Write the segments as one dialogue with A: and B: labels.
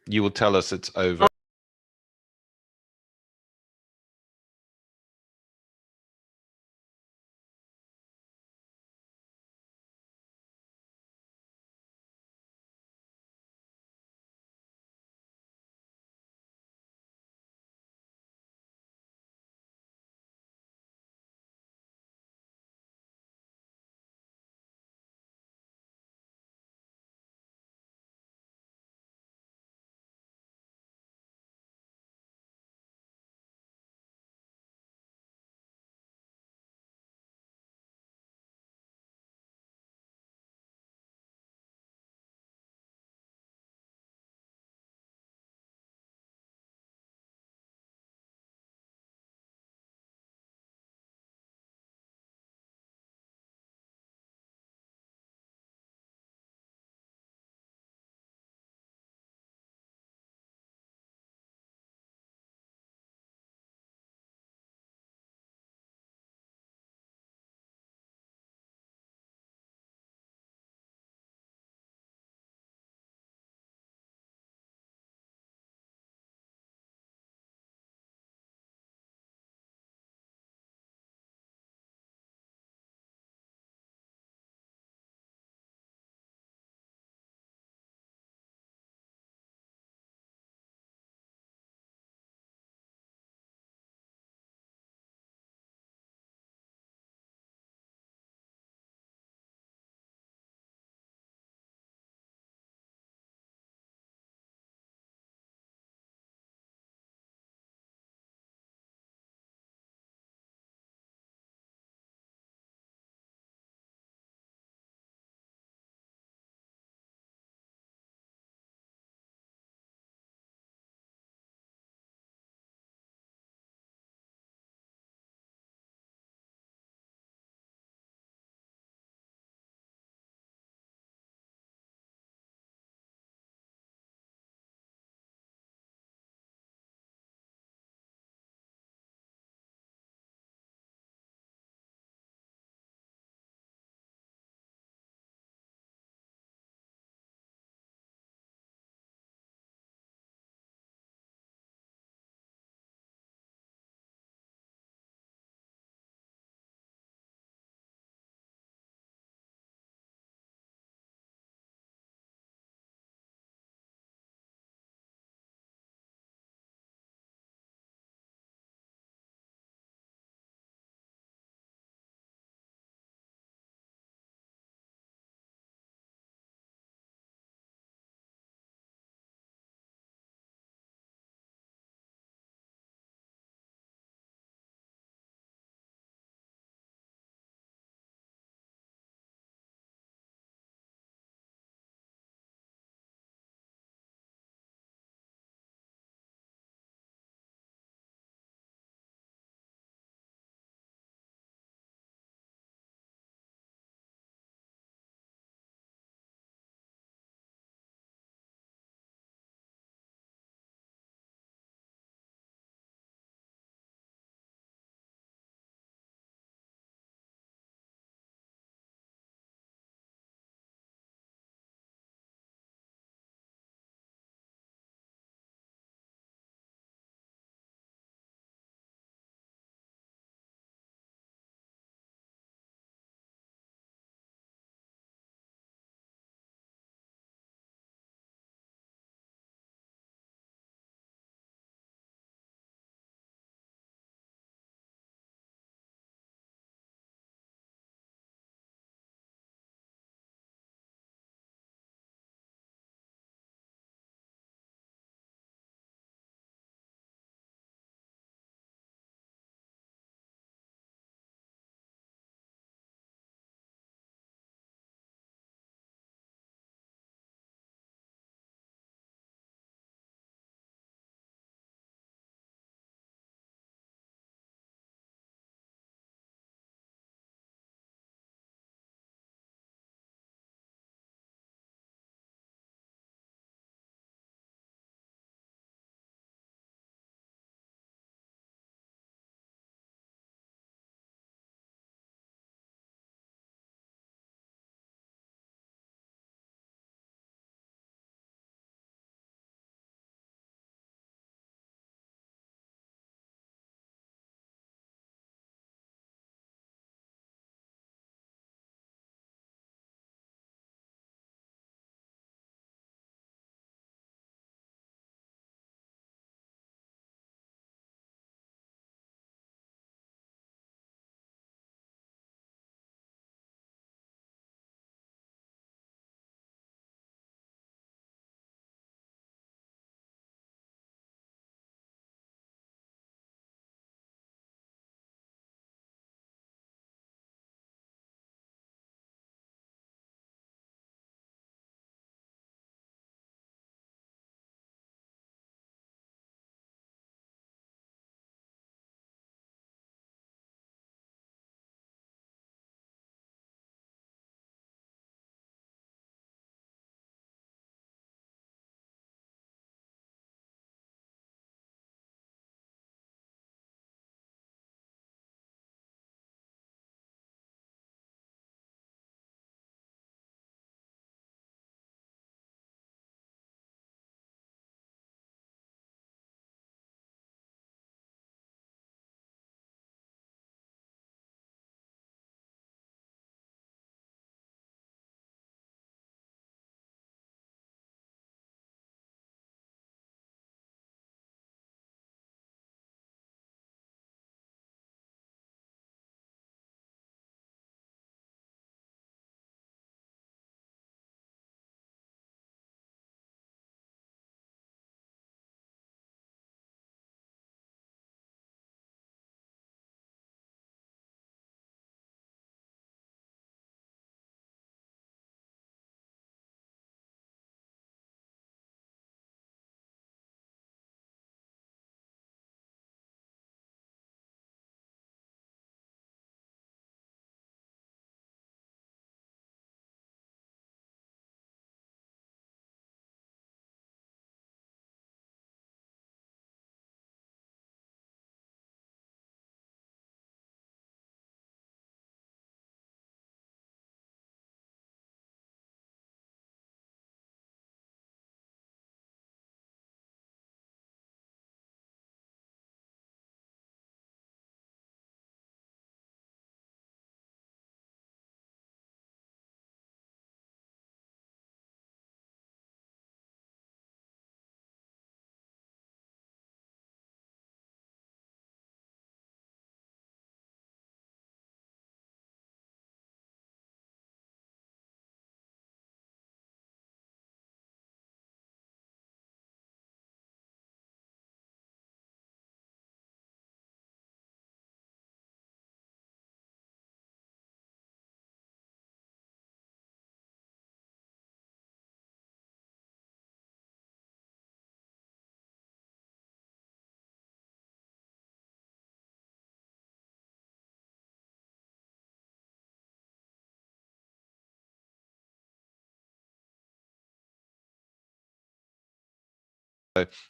A: you will tell us it's over.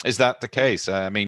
A: Is that the case? I mean,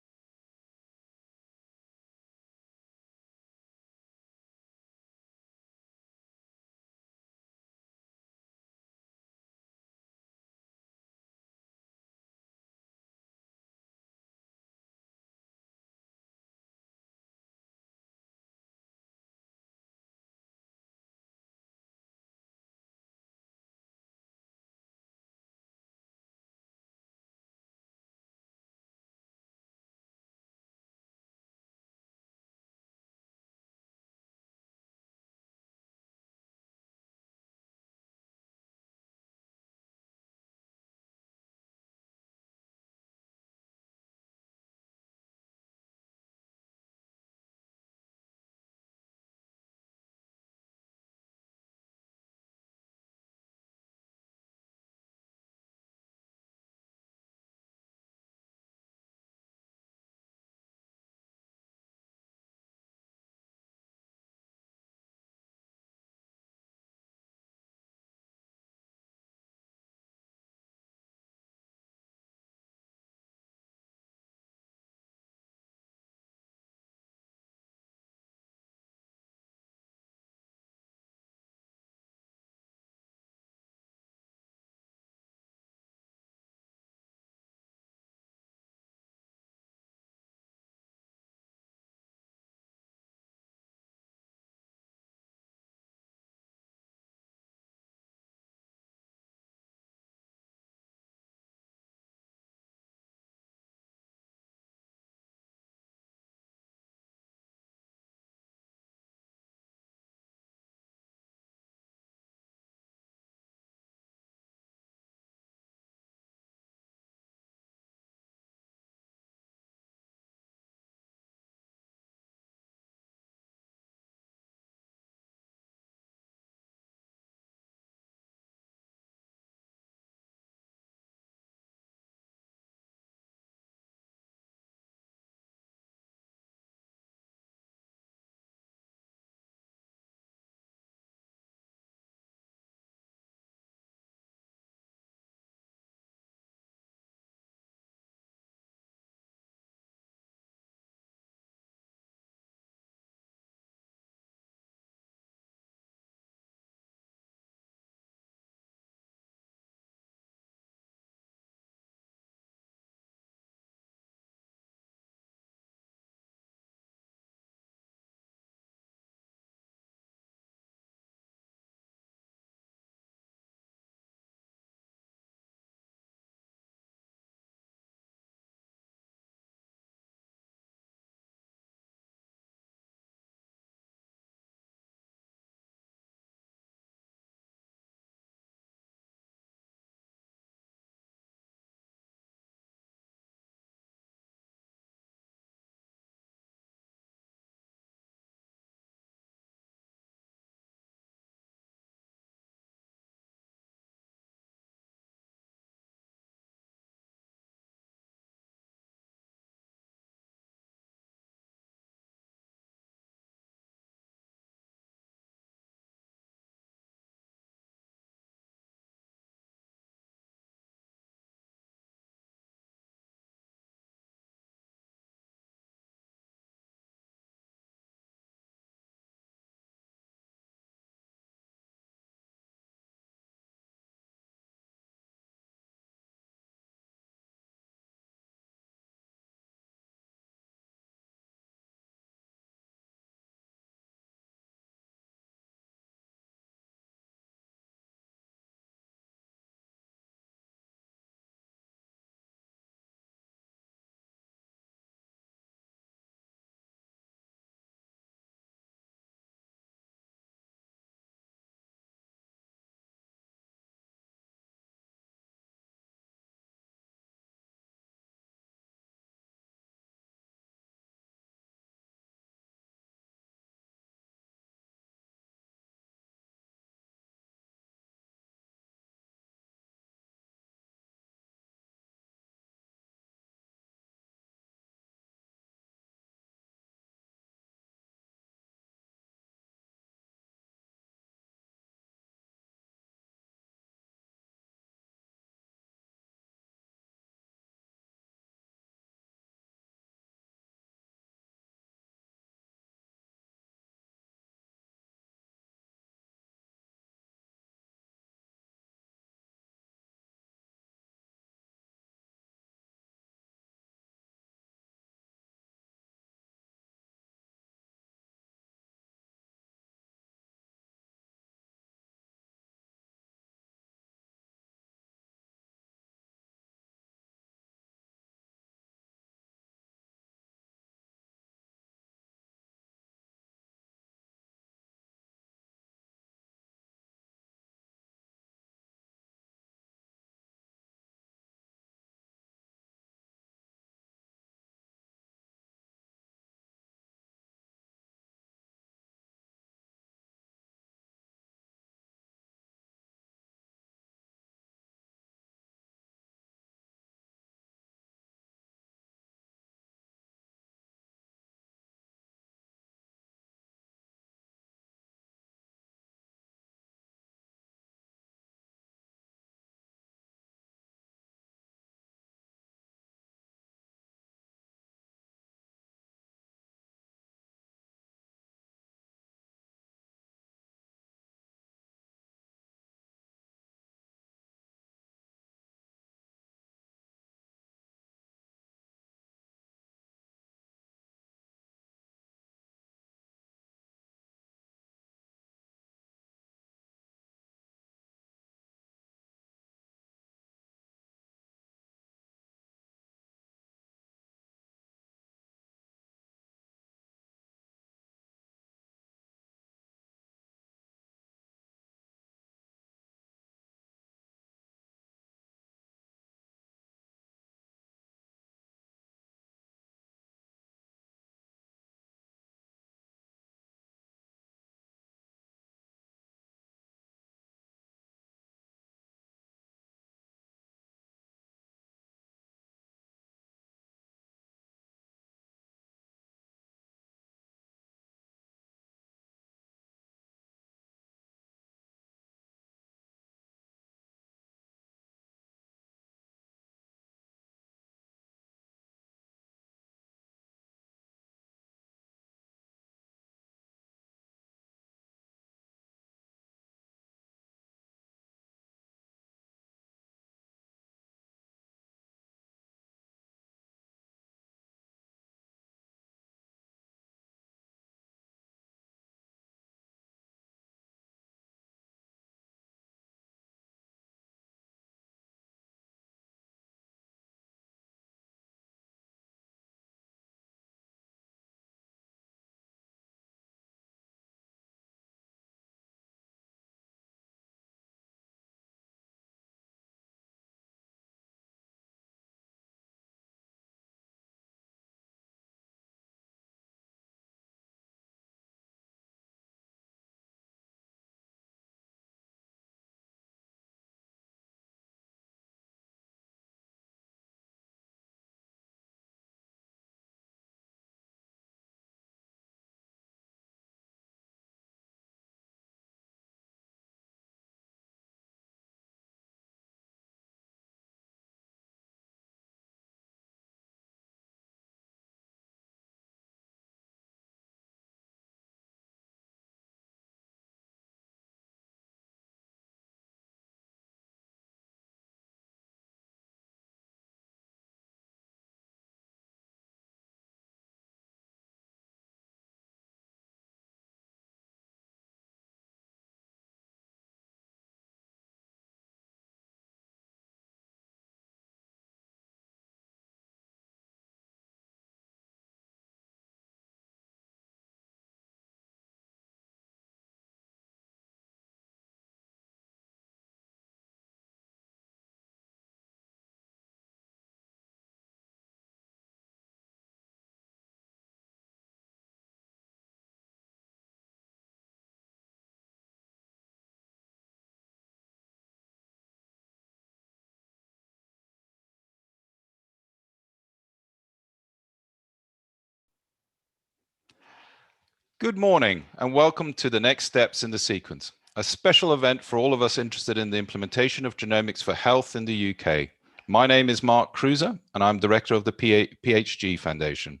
A: Good morning and welcome to the Next Steps in the Sequence, a special event for all of us interested in the implementation of genomics for health in the UK. My name is Mark Cruiser and I'm Director of the PHG Foundation.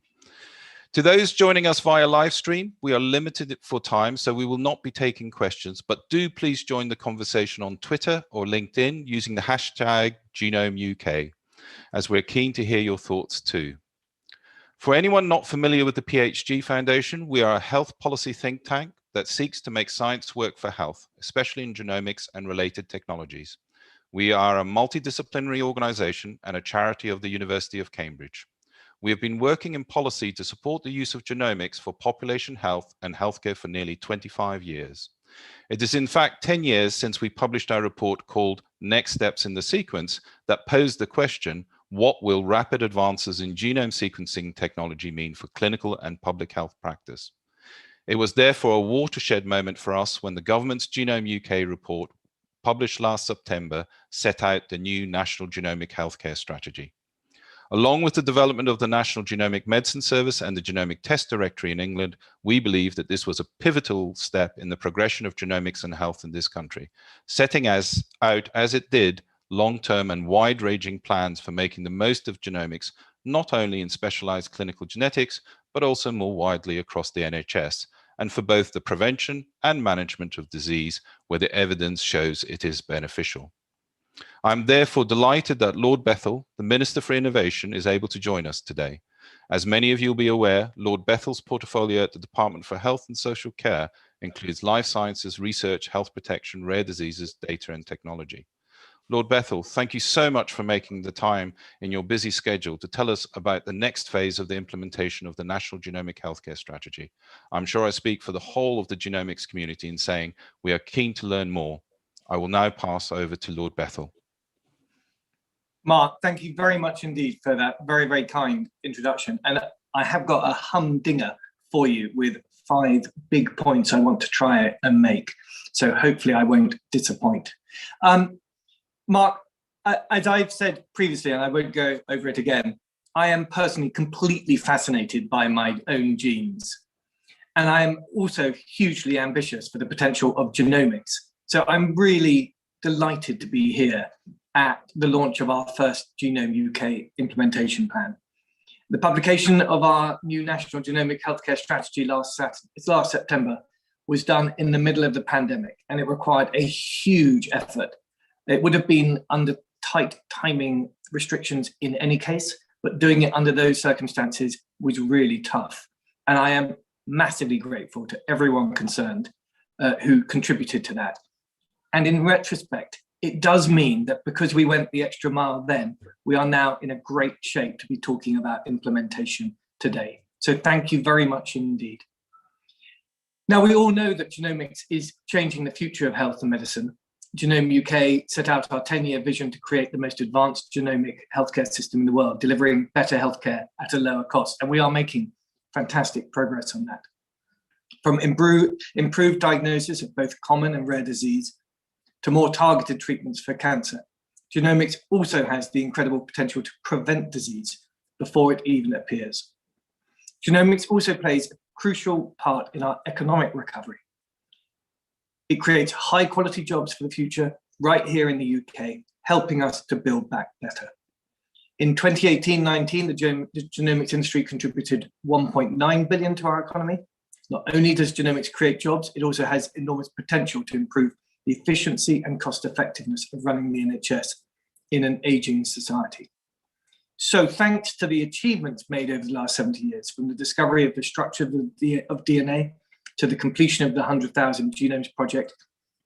A: To those joining us via live stream, we are limited for time, so we will not be taking questions, but do please join the conversation on Twitter or LinkedIn using the hashtag Genome UK, as we're keen to hear your thoughts too. For anyone not familiar with the PHG Foundation, we are a health policy think tank that seeks to make science work for health, especially in genomics and related technologies. We are a multidisciplinary organization and a charity of the University of Cambridge. We have been working in policy to support the use of genomics for population health and healthcare for nearly 25 years. It is in fact 10 years since we published our report called Next Steps in the Sequence that posed the question, what will rapid advances in genome sequencing technology mean for clinical and public health practice? It was therefore a watershed moment for us when the government's Genome UK report, published last September, set out the new National Genomic Healthcare Strategy. Along with the development of the National Genomic Medicine Service and the Genomic Test Directory in England, we believe that this was a pivotal step in the progression of genomics and health in this country, setting out as it did long-term and wide-ranging plans for making the most of genomics, not only in specialized clinical genetics, but also more widely across the NHS, and for both the prevention and management of disease, where the evidence shows it is beneficial. I'm therefore delighted that Lord Bethell, the Minister for Innovation, is able to join us today. As many of you will be aware, Lord Bethell's portfolio at the Department for Health and Social Care includes life sciences, research, health protection, rare diseases, data and technology. Lord Bethell, thank you so much for making the time in your busy schedule to tell us about the next phase of the implementation of the National Genomic Healthcare Strategy. I'm sure I speak for the whole of the genomics community in saying we are keen to learn more. I will now pass over to Lord Bethell.
B: Mark, thank you very much indeed for that very, very kind introduction. And I have got a humdinger for you with 5 big points I want to try and make. So hopefully I won't disappoint. Mark, as I've said previously, and I won't go over it again, I am personally completely fascinated by my own genes. And I am also hugely ambitious for the potential of genomics. So I'm really delighted to be here at the launch of our first Genome UK implementation plan. The publication of our new National Genomic Healthcare Strategy last September was done in the middle of the pandemic, and it required a huge effort. It would have been under tight timing restrictions in any case, but doing it under those circumstances was really tough. And I am massively grateful to everyone concerned who contributed to that. And in retrospect, it does mean that because we went the extra mile then, we are now in a great shape to be talking about implementation today. So thank you very much indeed. Now, we all know that genomics is changing the future of health and medicine. Genome UK set out our 10-year vision to create the most advanced genomic healthcare system in the world, delivering better healthcare at a lower cost. And we are making fantastic progress on that. From improved diagnosis of both common and rare disease to more targeted treatments for cancer, genomics also has the incredible potential to prevent disease before it even appears. Genomics also plays a crucial part in our economic recovery. It creates high quality jobs for the future right here in the UK, helping us to build back better. In 2018-19, the genomics industry contributed 1.9 billion to our economy. Not only does genomics create jobs, it also has enormous potential to improve the efficiency and cost effectiveness of running the NHS in an aging society. So thanks to the achievements made over the last 70 years, from the discovery of the structure of DNA to the completion of the 100,000 Genomes project,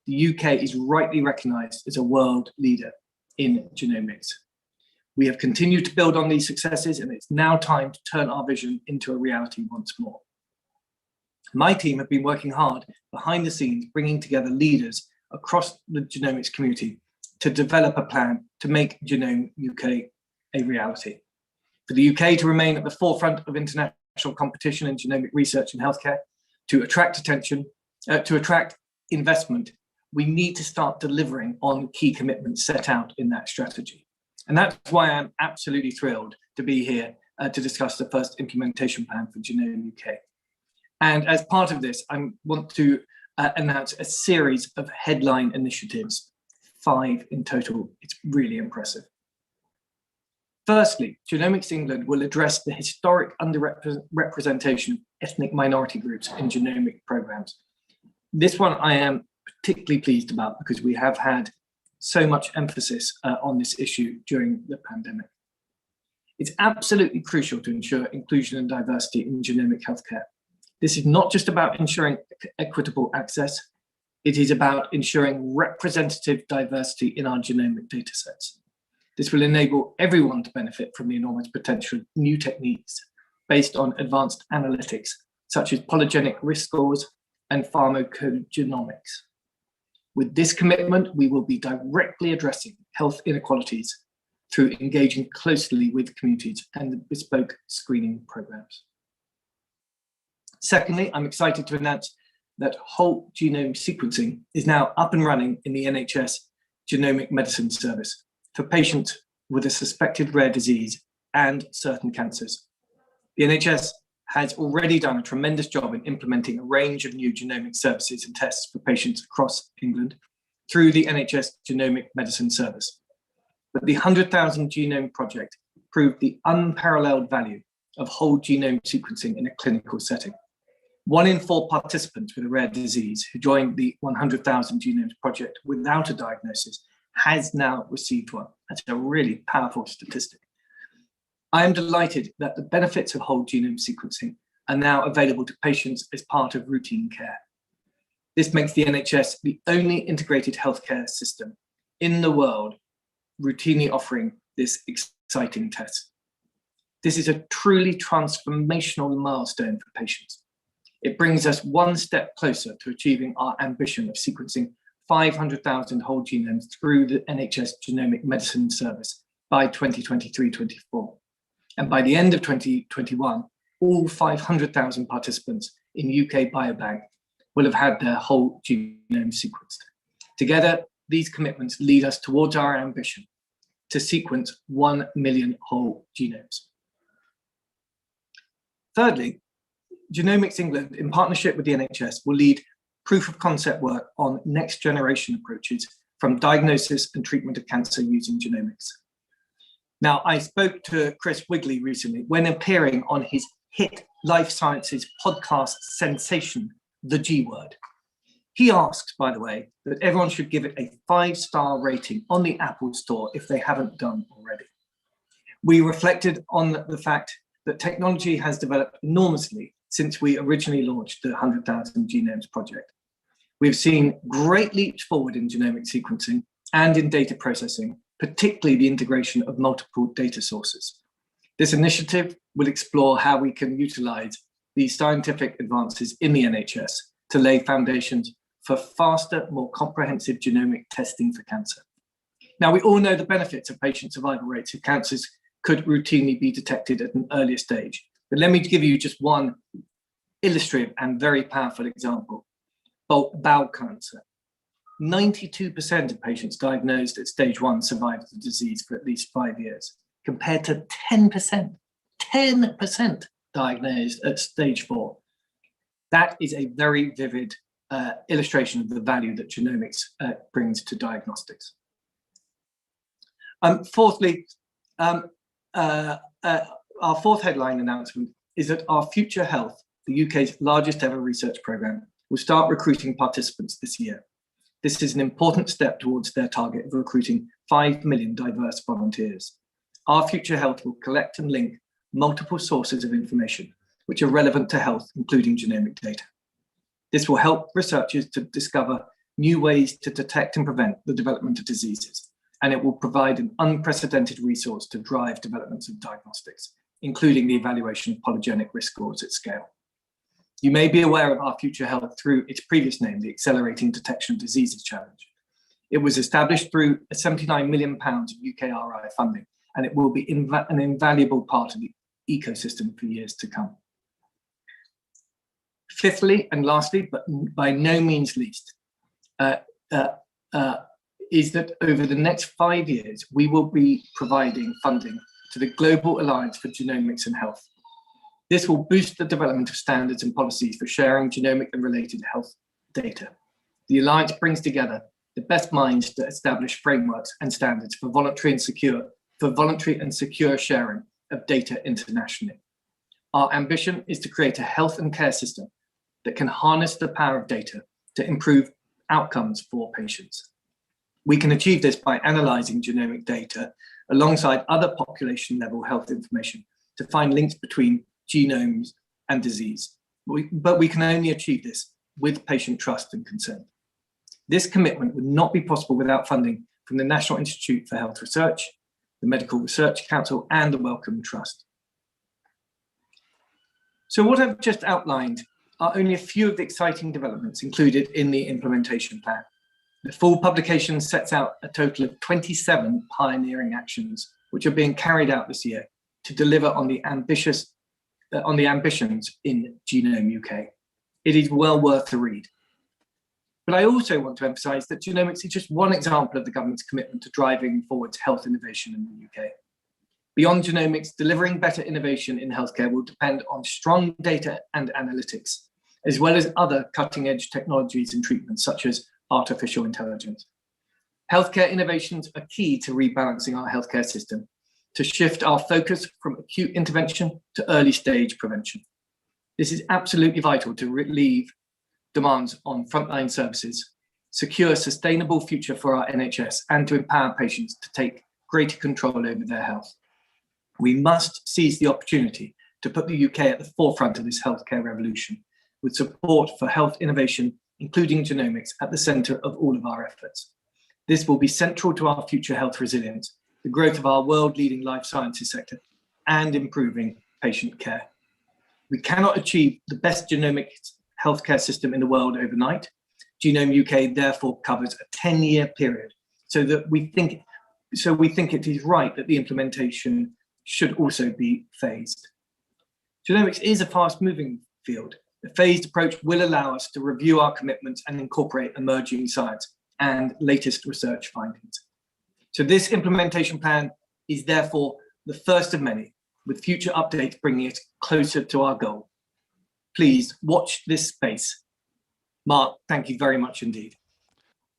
B: the UK is rightly recognised as a world leader in genomics. We have continued to build on these successes, and it's now time to turn our vision into a reality once more. My team have been working hard behind the scenes, bringing together leaders across the genomics community to develop a plan to make Genome UK a reality. For the UK to remain at the forefront of international competition in genomic research and healthcare, to attract attention, to attract investment, we need to start delivering on key commitments set out in that strategy. And that's why I'm absolutely thrilled to be here to discuss the first implementation plan for Genome UK. And as part of this, I want to announce a series of headline initiatives, 5 in total. It's really impressive. Firstly, Genomics England will address the historic underrepresentation of ethnic minority groups in genomic programs. This one I am particularly pleased about because we have had so much emphasis on this issue during the pandemic. It's absolutely crucial to ensure inclusion and diversity in genomic healthcare. This is not just about ensuring equitable access, it is about ensuring representative diversity in our genomic datasets. This will enable everyone to benefit from the enormous potential of new techniques based on advanced analytics, such as polygenic risk scores and pharmacogenomics. With this commitment, we will be directly addressing health inequalities through engaging closely with communities and the bespoke screening programs. Secondly, I'm excited to announce that whole genome sequencing is now up and running in the NHS Genomic Medicine Service for patients with a suspected rare disease and certain cancers. The NHS has already done a tremendous job in implementing a range of new genomic services and tests for patients across England through the NHS Genomic Medicine Service. But the 100,000 Genome Project proved the unparalleled value of whole genome sequencing in a clinical setting. 1 in 4 participants with a rare disease who joined the 100,000 Genomes Project without a diagnosis has now received one. That's a really powerful statistic. I am delighted that the benefits of whole genome sequencing are now available to patients as part of routine care. This makes the NHS the only integrated healthcare system in the world routinely offering this exciting test. This is a truly transformational milestone for patients. It brings us one step closer to achieving our ambition of sequencing 500,000 whole genomes through the NHS Genomic Medicine Service by 2023-24. And by the end of 2021, all 500,000 participants in UK Biobank will have had their whole genome sequenced. Together, these commitments lead us towards our ambition to sequence 1 million whole genomes. Thirdly, Genomics England, in partnership with the NHS, will lead proof of concept work on next generation approaches from diagnosis and treatment of cancer using genomics. Now, I spoke to Chris Wigley recently when appearing on his hit Life Sciences podcast sensation, The G Word. He asks, by the way, that everyone should give it a 5-star rating on the Apple Store if they haven't done already. We reflected on the fact that technology has developed enormously since we originally launched the 100,000 Genomes Project. We've seen great leaps forward in genomic sequencing and in data processing, particularly the integration of multiple data sources. This initiative will explore how we can utilize these scientific advances in the NHS to lay foundations for faster, more comprehensive genomic testing for cancer. Now, we all know the benefits of patient survival rates if cancers could routinely be detected at an earlier stage. But let me give you just one illustrative and very powerful example. Bowel cancer. 92% of patients diagnosed at stage 1 survived the disease for at least 5 years, compared to 10% diagnosed at stage 4. That is a very vivid illustration of the value that genomics brings to diagnostics. Fourthly, our 4th headline announcement is that our Future Health, the UK's largest ever research programme, will start recruiting participants this year. This is an important step towards their target of recruiting 5 million diverse volunteers. Our Future Health will collect and link multiple sources of information which are relevant to health, including genomic data. This will help researchers to discover new ways to detect and prevent the development of diseases, and it will provide an unprecedented resource to drive developments of diagnostics, including the evaluation of polygenic risk scores at scale. You may be aware of our Future Health through its previous name, the Accelerating Detection of Diseases Challenge. It was established through a £79 million of UKRI funding, and it will be an invaluable part of the ecosystem for years to come. Fifthly, and lastly, but by no means least, is that over the next 5 years, we will be providing funding to the Global Alliance for Genomics and Health. This will boost the development of standards and policies for sharing genomic and related health data. The Alliance brings together the best minds to establish frameworks and standards for voluntary and secure sharing of data internationally. Our ambition is to create a health and care system that can harness the power of data to improve outcomes for patients. We can achieve this by analysing genomic data alongside other population-level health information to find links between genomes and disease. But we can only achieve this with patient trust and consent. This commitment would not be possible without funding from the National Institute for Health Research, the Medical Research Council, and the Wellcome Trust. So what I've just outlined are only a few of the exciting developments included in the implementation plan. The full publication sets out a total of 27 pioneering actions which are being carried out this year to deliver on the ambitions in Genome UK. It is well worth a read. But I also want to emphasise that genomics is just one example of the government's commitment to driving forward health innovation in the UK. Beyond genomics, delivering better innovation in healthcare will depend on strong data and analytics, as well as other cutting-edge technologies and treatments such as artificial intelligence. Healthcare innovations are key to rebalancing our healthcare system, to shift our focus from acute intervention to early stage prevention. This is absolutely vital to relieve demands on frontline services, secure a sustainable future for our NHS, and to empower patients to take greater control over their health. We must seize the opportunity to put the UK at the forefront of this healthcare revolution, with support for health innovation, including genomics, at the centre of all of our efforts. This will be central to our future health resilience, the growth of our world-leading life sciences sector, and improving patient care. We cannot achieve the best genomic healthcare system in the world overnight. Genome UK therefore covers a 10-year period, so we think it is right that the implementation should also be phased. Genomics is a fast-moving field. The phased approach will allow us to review our commitments and incorporate emerging science and latest research findings. So this implementation plan is therefore the first of many, with future updates bringing it closer to our goal. Please watch this space. Mark, thank you very much indeed.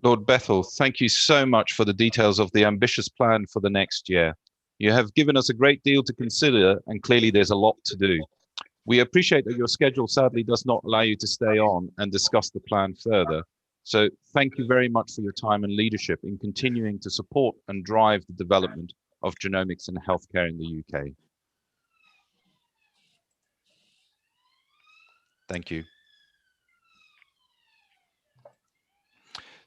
A: Lord Bethell, thank you so much for the details of the ambitious plan for the next year. You have given us a great deal to consider, and clearly there's a lot to do. We appreciate that your schedule sadly does not allow you to stay on and discuss the plan further. So thank you very much for your time and leadership in continuing to support and drive the development of genomics and healthcare in the UK. Thank you.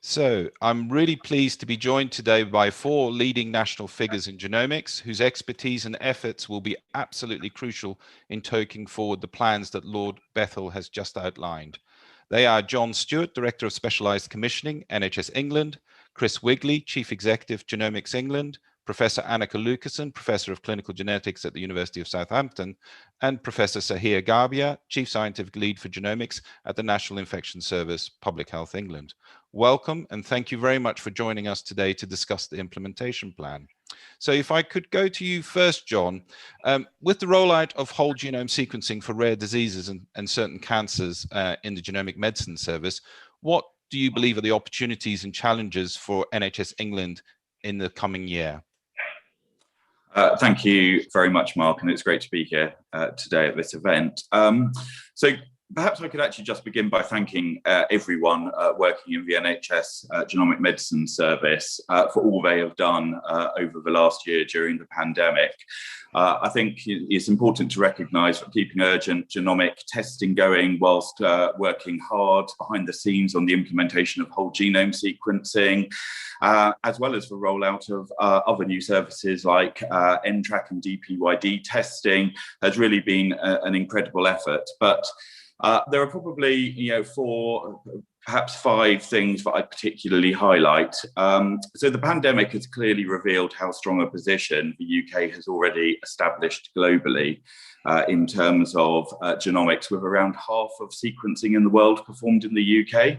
A: So I'm really pleased to be joined today by 4 leading national figures in genomics whose expertise and efforts will be absolutely crucial in taking forward the plans that Lord Bethell has just outlined. They are John Stewart, Director of Specialised Commissioning, NHS England, Chris Wigley, Chief Executive, Genomics England, Professor Annika Lucassen, Professor of Clinical Genetics at the University of Southampton, and Professor Sahir Garbia, Chief Scientific Lead for Genomics at the National Infection Service, Public Health England. Welcome, and thank you very much for joining us today to discuss the implementation plan. So if I could go to you first, John, with the rollout of whole genome sequencing for rare diseases and certain cancers in the Genomic Medicine Service, what do you believe are the opportunities and challenges for NHS England in the coming year?
C: Thank you very much, Mark, and it's great to be here today at this event. So perhaps I could actually just begin by thanking everyone working in the NHS Genomic Medicine Service for all they have done over the last year during the pandemic. I think it's important to recognise that keeping urgent genomic testing going whilst working hard behind the scenes on the implementation of whole genome sequencing, as well as the rollout of other new services like NTRAC and Dpyd Testing, has really been an incredible effort. But there are probably, 4, perhaps 5 things that I'd particularly highlight. So the pandemic has clearly revealed how strong a position the UK has already established globally in terms of genomics, with around half of sequencing in the world performed in the UK.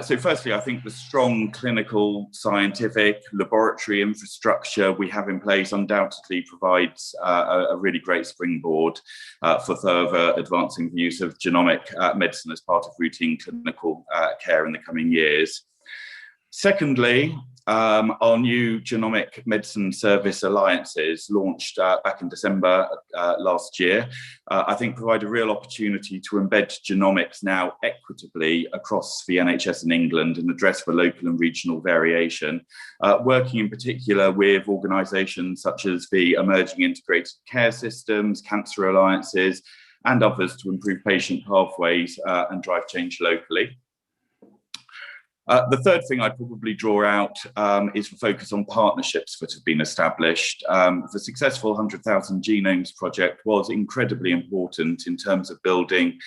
C: So firstly, I think the strong clinical, scientific, laboratory infrastructure we have in place undoubtedly provides a really great springboard for further advancing the use of genomic medicine as part of routine clinical care in the coming years. Secondly, our new Genomic Medicine Service Alliances, launched back in December last year, I think provide a real opportunity to embed genomics now equitably across the NHS in England and address the local and regional variation, working in particular with organisations such as the Emerging Integrated Care Systems, Cancer Alliances, and others to improve patient pathways and drive change locally. The third thing I'd probably draw out is the focus on partnerships that have been established. The successful 100,000 Genomes project was incredibly important in terms of building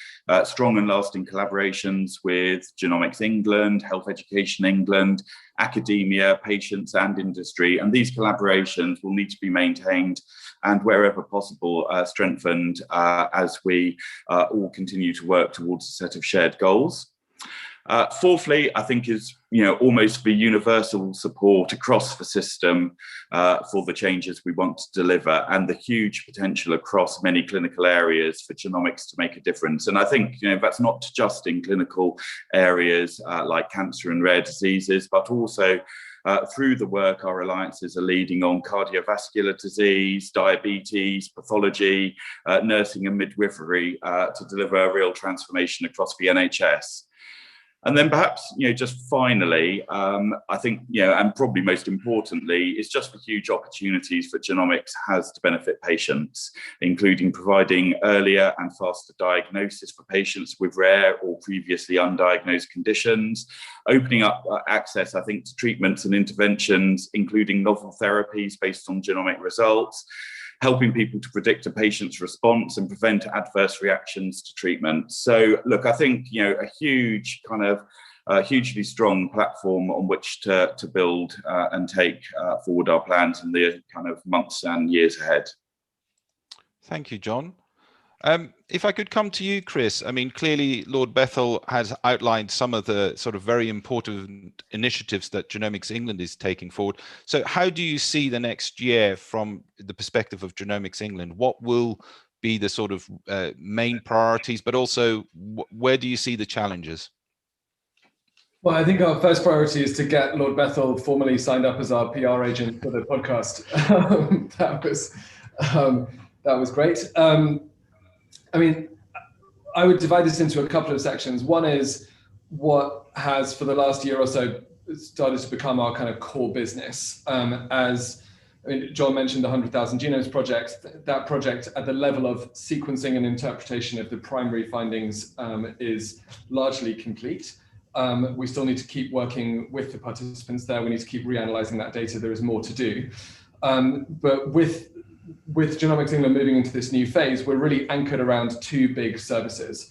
C: strong and lasting collaborations with Genomics England, Health Education England, academia, patients and industry. And these collaborations will need to be maintained and wherever possible strengthened as we all continue to work towards a set of shared goals. Fourthly, I think is almost the universal support across the system for the changes we want to deliver, and the huge potential across many clinical areas for genomics to make a difference. And I think that's not just in clinical areas like cancer and rare diseases, but also through the work our alliances are leading on cardiovascular disease, diabetes, pathology, nursing and midwifery to deliver a real transformation across the NHS. And then perhaps, just finally, I think, and probably most importantly, it's just the huge opportunities that genomics has to benefit patients, including providing earlier and faster diagnosis for patients with rare or previously undiagnosed conditions, opening up access, I think, to treatments and interventions, including novel therapies based on genomic results, helping people to predict a patient's response and prevent adverse reactions to treatment. So, look, I think, a huge kind of hugely strong platform on which to build and take forward our plans in the kind of months and years ahead.
A: Thank you, John. If I could come to you, Chris, I mean, clearly Lord Bethell has outlined some of the sort of very important initiatives that Genomics England is taking forward. So how do you see the next year from the perspective of Genomics England? What will be the sort of main priorities, but also where do you see the challenges?
D: Well, I think our first priority is to get Lord Bethell formally signed up as our PR agent for the podcast. That was great. I mean, I would divide this into a couple of sections. One is what has, for the last year or so, started to become our kind of core business. John mentioned the 100,000 Genomes project. That project at the level of sequencing and interpretation of the primary findings is largely complete. We still need to keep working with the participants there. We need to keep reanalyzing that data. There is more to do. But with Genomics England moving into this new phase, we're really anchored around two big services.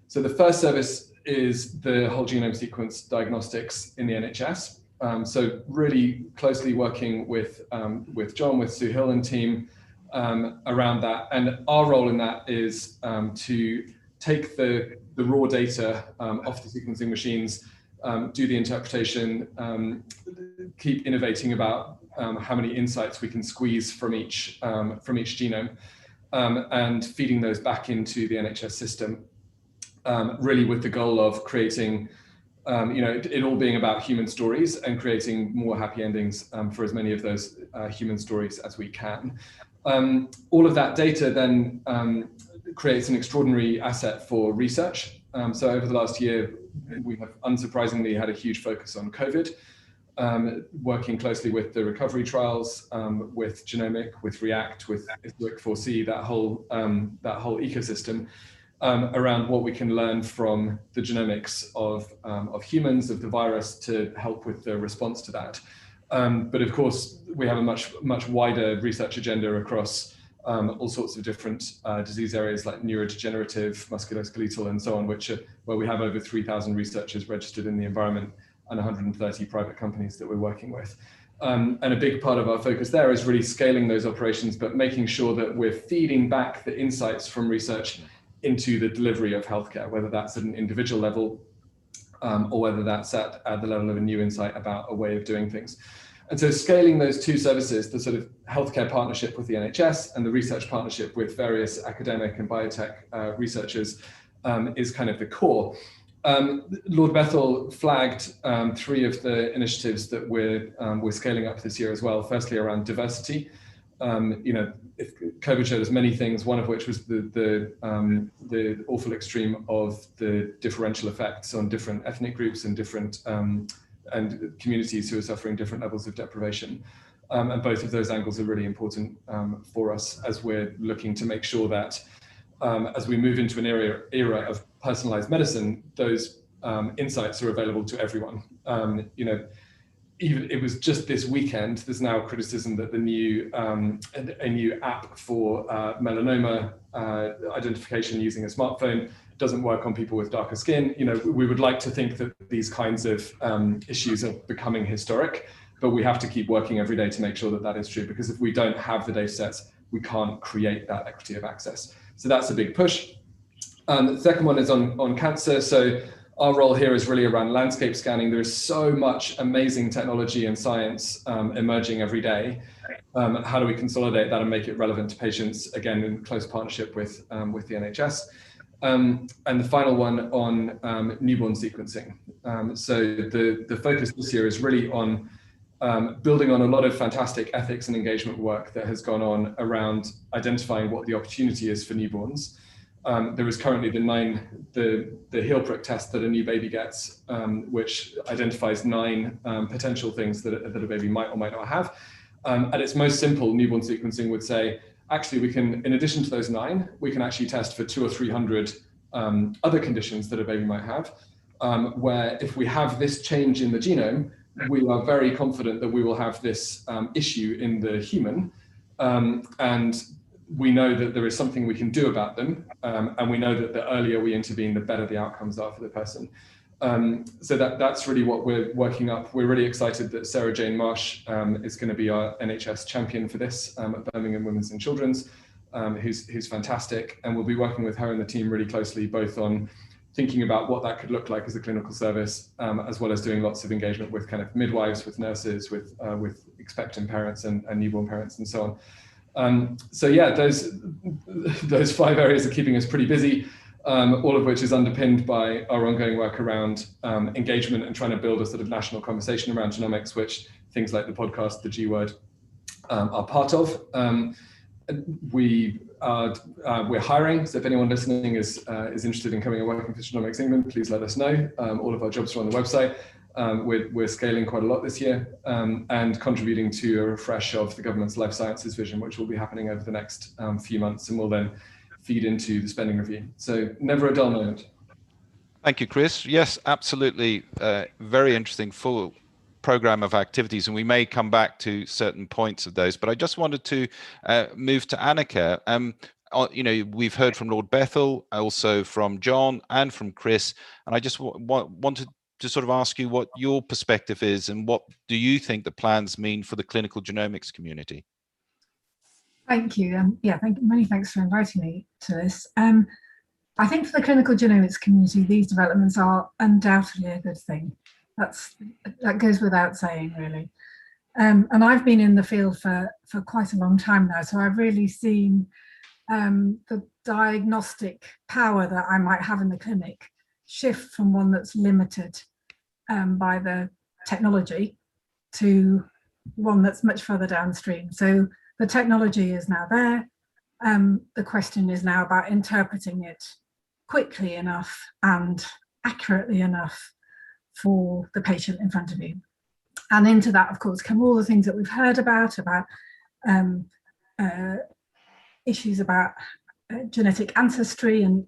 D: So the first service is the whole genome sequence diagnostics in the NHS. So really closely working with John, with Sue Hill and team around that. And our role in that is to take the raw data off the sequencing machines, do the interpretation, keep innovating about how many insights we can squeeze from each genome, and feeding those back into the NHS system, really with the goal of creating, it all being about human stories and creating more happy endings for as many of those human stories as we can. All of that data then creates an extraordinary asset for research. So over the last year, we have unsurprisingly had a huge focus on COVID, working closely with the recovery trials, with Genomic, with React, with ISWIC4C, that whole ecosystem around what we can learn from the genomics of humans, of the virus, to help with the response to that. But of course, we have a much wider research agenda across all sorts of different disease areas like neurodegenerative, musculoskeletal, and so on, where we have over 3,000 researchers registered in the environment and 130 private companies that we're working with. And a big part of our focus there is really scaling those operations, but making sure that we're feeding back the insights from research into the delivery of healthcare, whether that's at an individual level or whether that's at the level of a new insight about a way of doing things. And so scaling those two services, the sort of healthcare partnership with the NHS and the research partnership with various academic and biotech researchers, is kind of the core. Lord Bethell flagged 3 of the initiatives that we're scaling up this year as well. Firstly, around diversity. If COVID showed us many things, one of which was the awful extreme of the differential effects on different ethnic groups and different and communities who are suffering different levels of deprivation. And both of those angles are really important for us as we're looking to make sure that as we move into an era of personalized medicine, those insights are available to everyone. Even it was just this weekend, there's now criticism that a new app for melanoma identification using a smartphone doesn't work on people with darker skin. We would like to think that these kinds of issues are becoming historic, but we have to keep working every day to make sure that that is true, because if we don't have the data sets, we can't create that equity of access. So that's a big push. The second one is on cancer. So our role here is really around landscape scanning. There is so much amazing technology and science emerging every day. How do we consolidate that and make it relevant to patients, again, in close partnership with the NHS? And the final one on newborn sequencing. So the focus this year is really on building on a lot of fantastic ethics and engagement work that has gone on around identifying what the opportunity is for newborns. There is currently the heel prick test that a new baby gets, which identifies 9 potential things that a baby might or might not have. At its most simple, newborn sequencing would say, actually, we can, in addition to those 9, we can actually test for 200 or 300 other conditions that a baby might have, where if we have this change in the genome, we are very confident that we will have this issue in the human, and we know that there is something we can do about them, and we know that the earlier we intervene, the better the outcomes are for the person. So that's really what we're working up. We're really excited that Sarah Jane Marsh is going to be our NHS champion for this at Birmingham Women's and Children's, who's fantastic, and we'll be working with her and the team really closely, both on thinking about what that could look like as a clinical service, as well as doing lots of engagement with kind of midwives, with nurses, with expectant parents and newborn parents, and so on. So yeah, those 5 areas are keeping us pretty busy, all of which is underpinned by our ongoing work around engagement and trying to build a sort of national conversation around genomics, which things like the podcast, the G Word, are part of. We're hiring, so if anyone listening is interested in coming and working for Genomics England, please let us know. All of our jobs are on the website. We're scaling quite a lot this year, and contributing to a refresh of the government's life sciences vision, which will be happening over the next few months, and will then feed into the spending review. So never a dull moment.
A: Thank you, Chris. Yes, absolutely. Very interesting, full program of activities, and we may come back to certain points of those, but I just wanted to move to Annika. We've heard from Lord Bethell, also from John and from Chris, and I just wanted to sort of ask you what your perspective is, and what do you think the plans mean for the clinical genomics community?
E: Thank you. Many thanks for inviting me to this. I think for the clinical genomics community, these developments are undoubtedly a good thing. That goes without saying, really. And I've been in the field for quite a long time now, so I've really seen the diagnostic power that I might have in the clinic shift from one that's limited by the technology to one that's much further downstream. So the technology is now there. The question is now about interpreting it quickly enough and accurately enough for the patient in front of you. And into that, of course, come all the things that we've heard about issues about genetic ancestry and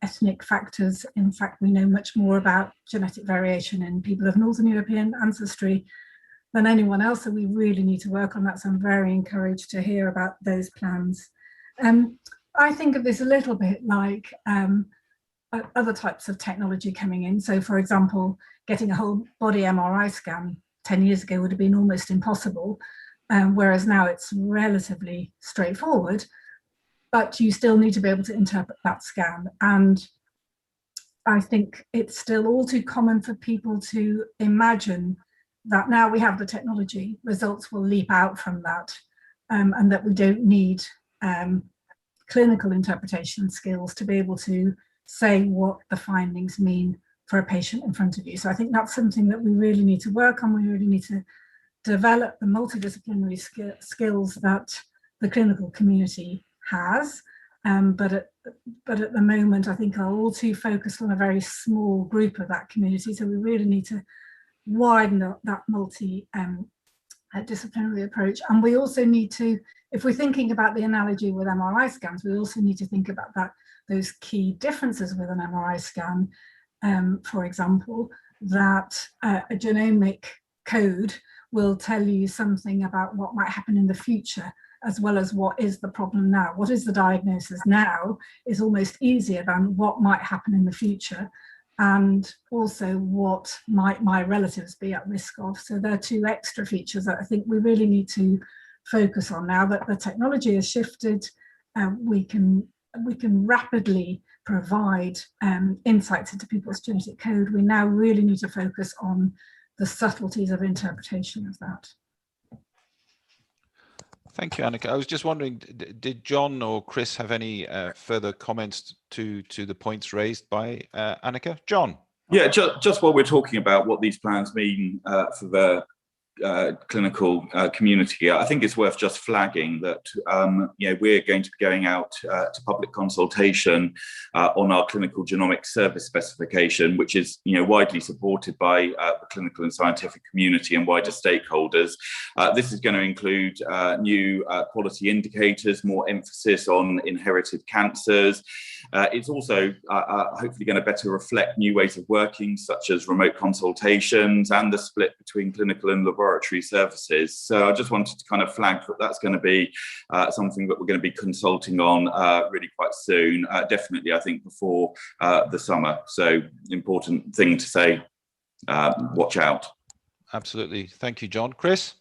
E: ethnic factors. In fact, we know much more about genetic variation in people of Northern European ancestry than anyone else, so we really need to work on that. So I'm very encouraged to hear about those plans. I think of this a little bit like other types of technology coming in. So, for example, getting a whole body MRI scan 10 years ago would have been almost impossible, whereas now it's relatively straightforward, but you still need to be able to interpret that scan. And I think it's still all too common for people to imagine that now we have the technology, results will leap out from that, and that we don't need clinical interpretation skills to be able to say what the findings mean for a patient in front of you. So I think that's something that we really need to work on. We really need to develop the multidisciplinary skills that the clinical community has, but at the moment I think are all too focused on a very small group of that community. So we really need to widen that multi-disciplinary approach. And we also need to, if we're thinking about the analogy with MRI scans, we also need to think about those key differences with an MRI scan. For example, that a genomic code will tell you something about what might happen in the future, as well as what is the problem now. What is the diagnosis now is almost easier than what might happen in the future, and also what might my relatives be at risk of. So there are two extra features that I think we really need to focus on now that the technology has shifted. We can rapidly provide insights into people's genetic code. We now really need to focus on the subtleties of interpretation of that.
A: Thank you, Annika. I was just wondering, did John or Chris have any further comments to the points raised by Annika? John?
C: Yeah, just while we're talking about what these plans mean for the clinical community, I think it's worth just flagging that we're going to be going out to public consultation on our clinical genomics service specification, which is widely supported by the clinical and scientific community and wider stakeholders. This is going to include new quality indicators, more emphasis on inherited cancers. It's also hopefully going to better reflect new ways of working, such as remote consultations and the split between clinical and laboratory services. So I just wanted to kind of flag that that's going to be something that we're going to be consulting on really quite soon, definitely I think before the summer. So important thing to say, watch out.
A: Absolutely. Thank you, John. Chris?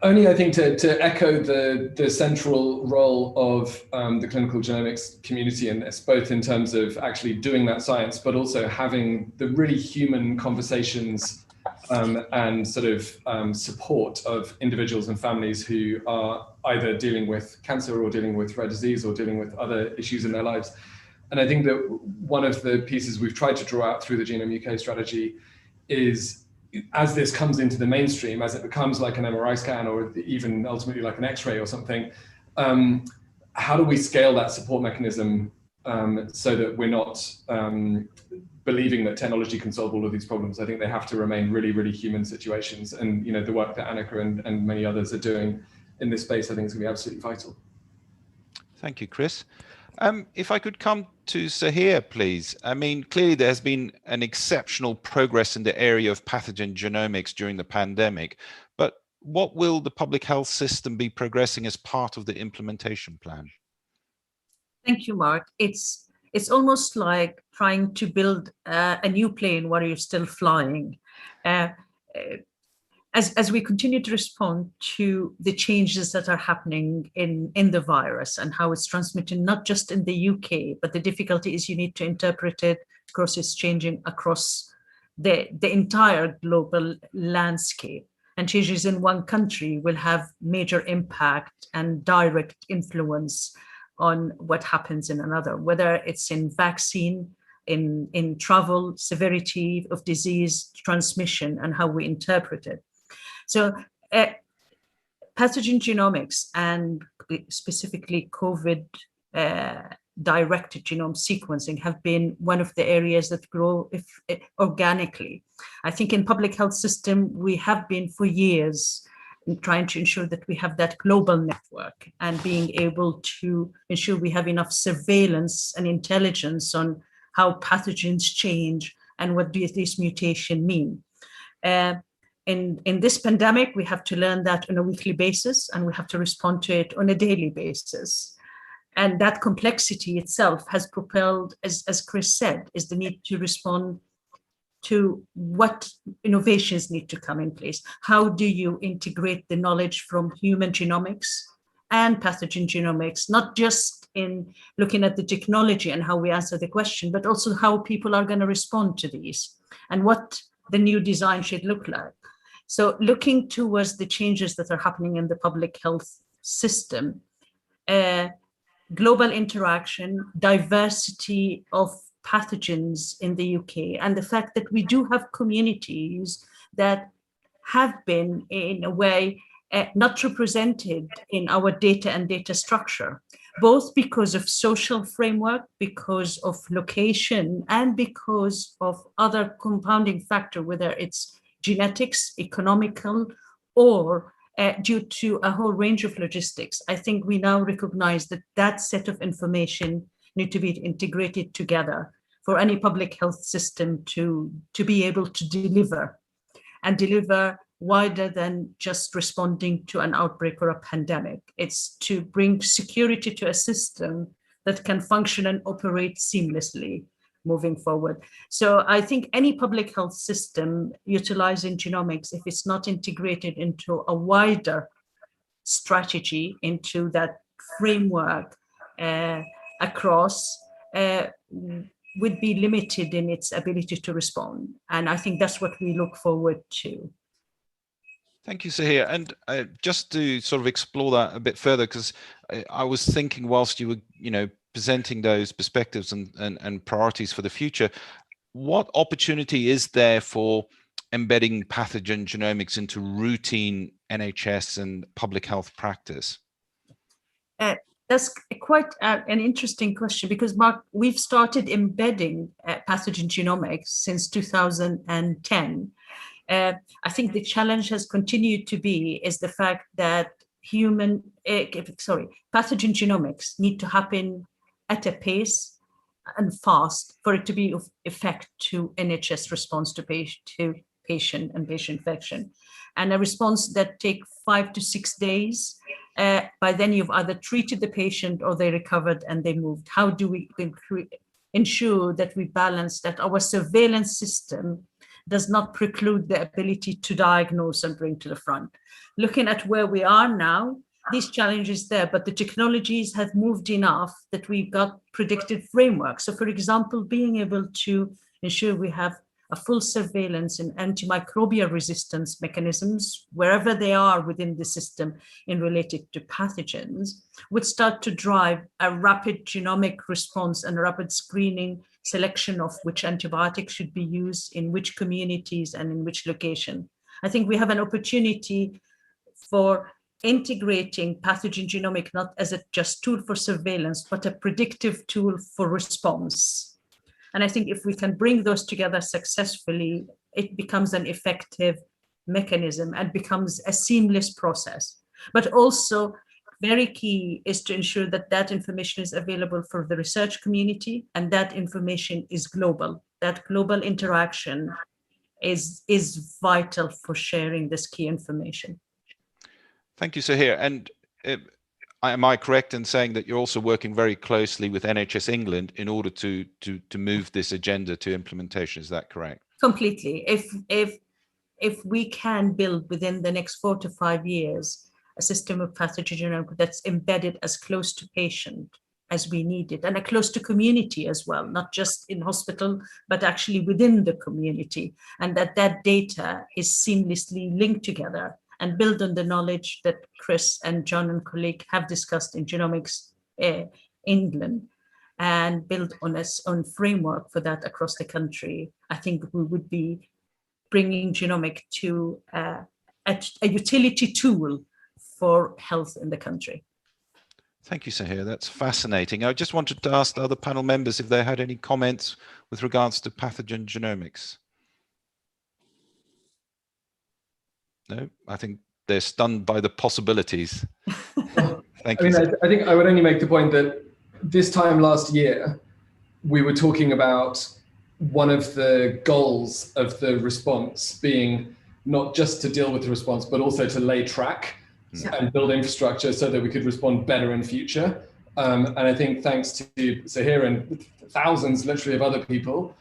D: Only I think to echo the central role of the clinical genomics community, and it's both in terms of actually doing that science, but also having the really human conversations and sort of support of individuals and families who are either dealing with cancer or dealing with rare disease or dealing with other issues in their lives. And I think that one of the pieces we've tried to draw out through the Genome UK strategy is, as this comes into the mainstream, as it becomes like an MRI scan or even ultimately like an X-ray or something, how do we scale that support mechanism so that we're not believing that technology can solve all of these problems? I think they have to remain really, really human situations. And the work that Annika and many others are doing in this space, I think is going to be absolutely vital.
A: Thank you, Chris. If I could come to Sahir, please. I mean, clearly there has been an exceptional progress in the area of pathogen genomics during the pandemic, but what will the public health system be progressing as part of the implementation plan?
F: Thank you, Mark. It's almost like trying to build a new plane while you're still flying. As we continue to respond to the changes that are happening in the virus and how it's transmitted, not just in the UK, but the difficulty is you need to interpret it because it's changing across the entire global landscape. And changes in one country will have major impact and direct influence on what happens in another, whether it's in vaccine, in travel, severity of disease transmission, and how we interpret it. So pathogen genomics and specifically COVID directed genome sequencing have been one of the areas that grow organically. I think in public health system, we have been for years trying to ensure that we have that global network and being able to ensure we have enough surveillance and intelligence on how pathogens change and what do these mutations mean. In this pandemic, we have to learn that on a weekly basis, and we have to respond to it on a daily basis. And that complexity itself has propelled, as Chris said, is the need to respond to what innovations need to come in place. How do you integrate the knowledge from human genomics and pathogen genomics, not just in looking at the technology and how we answer the question, but also how people are going to respond to these and what the new design should look like. So looking towards the changes that are happening in the public health system, global interaction, diversity of pathogens in the UK, and the fact that we do have communities that have been, in a way, not represented in our data and data structure, both because of social framework, because of location, and because of other compounding factor, whether it's genetics, economical, or due to a whole range of logistics. I think we now recognize that that set of information need to be integrated together for any public health system to be able to deliver, and deliver wider than just responding to an outbreak or a pandemic. It's to bring security to a system that can function and operate seamlessly moving forward. So I think any public health system utilizing genomics, if it's not integrated into a wider strategy, into that framework across, would be limited in its ability to respond. And I think that's what we look forward to.
A: Thank you, Sahir. And just to sort of explore that a bit further, because I was thinking whilst you were, presenting those perspectives and priorities for the future, what opportunity is there for embedding pathogen genomics into routine NHS and public health practice?
F: That's quite an interesting question, because Mark, we've started embedding pathogen genomics since 2010. I think the challenge has continued to be is the fact that pathogen genomics need to happen at a pace and fast for it to be of effect to NHS response to patient and patient infection. And a response that take 5 to 6 days, by then you've either treated the patient or they recovered and they moved. How do we ensure that we balance that our surveillance system does not preclude the ability to diagnose and bring to the front? Looking at where we are now, these challenges there, but the technologies have moved enough that we've got predictive frameworks. So for example, being able to ensure we have a full surveillance and antimicrobial resistance mechanisms, wherever they are within the system in related to pathogens, would start to drive a rapid genomic response and rapid screening selection of which antibiotics should be used in which communities and in which location. I think we have an opportunity for integrating pathogen genomic not as a just tool for surveillance, but a predictive tool for response. And I think if we can bring those together successfully, it becomes an effective mechanism and becomes a seamless process. But also very key is to ensure that that information is available for the research community, and that information is global. That global interaction is vital for sharing this key information.
A: Thank you, Sahir. And am I correct in saying that you're also working very closely with NHS England in order to move this agenda to implementation? Is that correct?
F: Completely. If we can build within the next 4 to 5 years a system of pathogen genomics that's embedded as close to patient as we need it, and close to community as well, not just in hospital, but actually within the community, and that data is seamlessly linked together and build on the knowledge that Chris and John and colleague have discussed in Genomics England, and build on its own framework for that across the country, I think we would be bringing genomic to a utility tool for health in the country.
A: Thank you, Sahir. That's fascinating. I just wanted to ask the other panel members if they had any comments with regards to pathogen genomics. No, I think they're stunned by the possibilities. Thank you.
D: I think I would only make the point that this time last year, we were talking about one of the goals of the response being not just to deal with the response, but also to lay track and build infrastructure so that we could respond better in future. And I think thanks to Sahir and thousands literally of other people,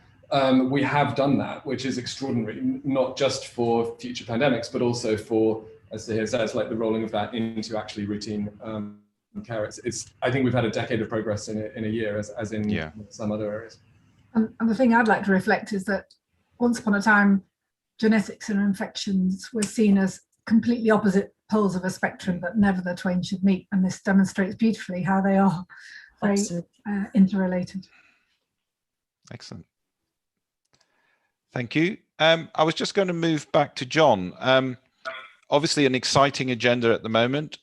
D: we have done that, which is extraordinary, not just for future pandemics, but also for, as Sahir says, like the rolling of that into actually routine care. I think we've had a decade of progress in a year, as in some other areas.
E: And the thing I'd like to reflect is that once upon a time, genetics and infections were seen as completely opposite poles of a spectrum that never the twain should meet. And this demonstrates beautifully how they are very interrelated.
A: Excellent. Thank you. I was just going to move back to John. Obviously, an exciting agenda at the moment,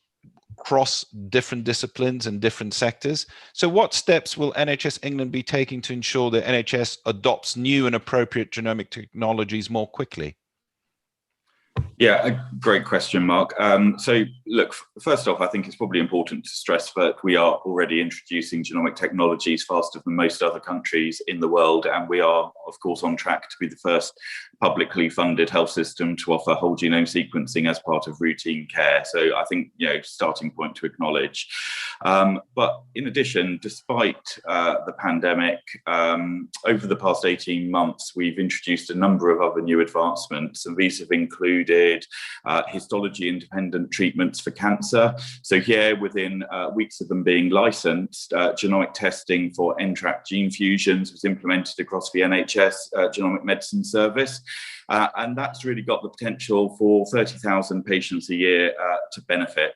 A: across different disciplines and different sectors. So what steps will NHS England be taking to ensure that NHS adopts new and appropriate genomic technologies more quickly?
C: Yeah, a great question, Mark. So look, first off, I think it's probably important to stress that we are already introducing genomic technologies faster than most other countries in the world. And we are, of course, on track to be the first publicly funded health system to offer whole genome sequencing as part of routine care. So I think, starting point to acknowledge. But in addition, despite the pandemic, over the past 18 months, we've introduced a number of other new advancements, and these have included histology-independent treatments for cancer. So here, within weeks of them being licensed, genomic testing for NTRK gene fusions was implemented across the NHS Genomic Medicine Service. And that's really got the potential for 30,000 patients a year to benefit.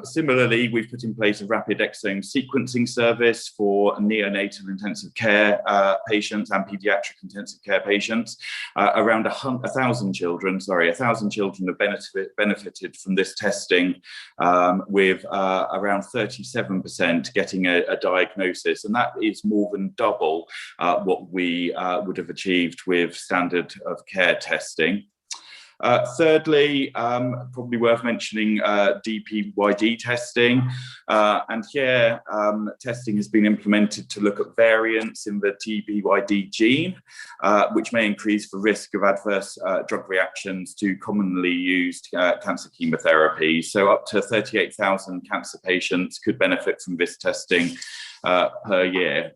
C: Similarly, we've put in place a rapid exome sequencing service for neonatal intensive care patients and pediatric intensive care patients. Around 1,000 children have benefited from this testing, with around 37% getting a diagnosis, and that is more than double what we would have achieved with standard of care testing. Thirdly, probably worth mentioning Dpyd testing, and here testing has been implemented to look at variants in the Dpyd gene, which may increase the risk of adverse drug reactions to commonly used cancer chemotherapy. So up to 38,000 cancer patients could benefit from this testing per year.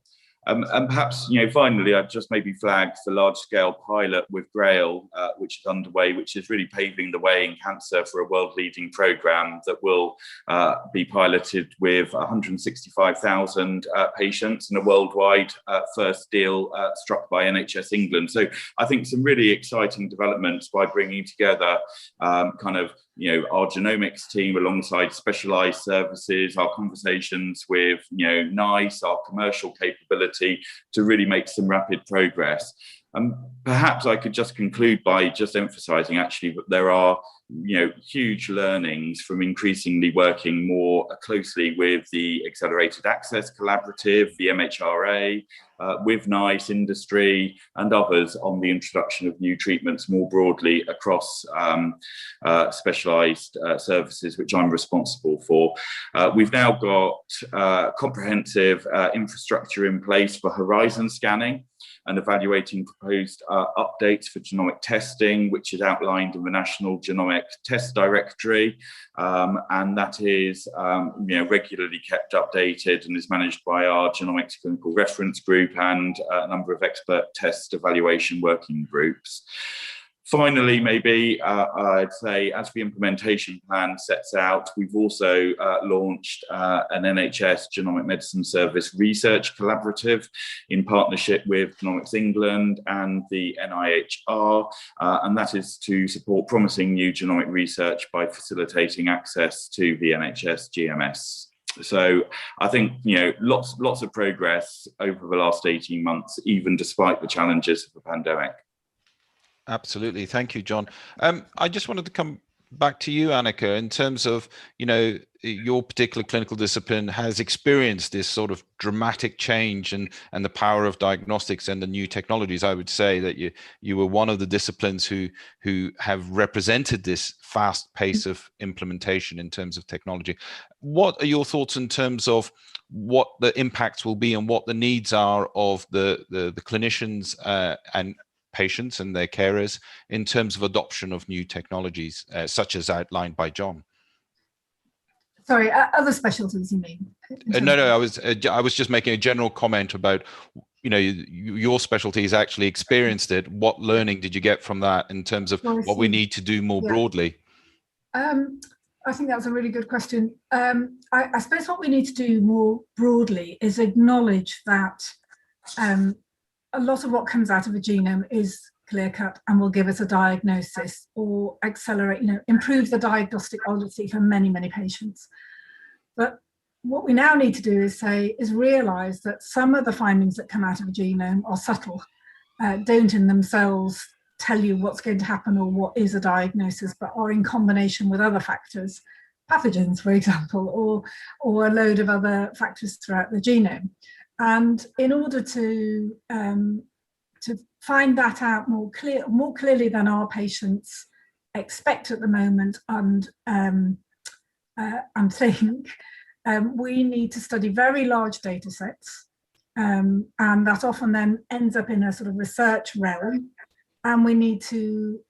C: And perhaps, finally, I'd just maybe flag the large-scale pilot with GRAIL, which is underway, which is really paving the way in cancer for a world-leading programme that will be piloted with 165,000 patients, and a worldwide first deal struck by NHS England. So I think some really exciting developments by bringing together our genomics team alongside specialised services, our conversations with NICE, our commercial capability to really make some rapid progress. Perhaps I could just conclude by just emphasising actually that there are huge learnings from increasingly working more closely with the Accelerated Access Collaborative, the MHRA, with NICE, industry and others on the introduction of new treatments more broadly across specialised services, which I'm responsible for. We've now got comprehensive infrastructure in place for horizon scanning and evaluating proposed updates for genomic testing, which is outlined in the National Genomic Test Directory, and that is regularly kept updated and is managed by our Genomics Clinical Reference Group and a number of expert test evaluation working groups. Finally, maybe I'd say, as the implementation plan sets out, we've also launched an NHS Genomic Medicine Service Research Collaborative in partnership with Genomics England and the NIHR, and that is to support promising new genomic research by facilitating access to the NHS GMS. So I think lots of progress over the last 18 months, even despite the challenges of the pandemic.
A: Absolutely. Thank you, John. I just wanted to come back to you, Annika, in terms of, your particular clinical discipline has experienced this sort of dramatic change and the power of diagnostics and the new technologies. I would say that you were one of the disciplines who have represented this fast pace of implementation in terms of technology. What are your thoughts in terms of what the impacts will be and what the needs are of the clinicians and patients and their carers in terms of adoption of new technologies, such as outlined by John?
E: Sorry, other specialties, you mean?
A: No, I was just making a general comment about, your specialties actually experienced it. What learning did you get from that in terms of what we need to do more broadly?
E: I think that's a really good question. I suppose what we need to do more broadly is acknowledge that a lot of what comes out of a genome is clear-cut and will give us a diagnosis or accelerate, improve the diagnostic odyssey for many, many patients. But what we now need to do is realise that some of the findings that come out of a genome are subtle, don't in themselves tell you what's going to happen or what is a diagnosis, but are in combination with other factors, pathogens, for example, or a load of other factors throughout the genome. And in order to find that out more clearly than our patients expect at the moment, and think, we need to study very large data sets, and that often then ends up in a sort of research realm. And we need to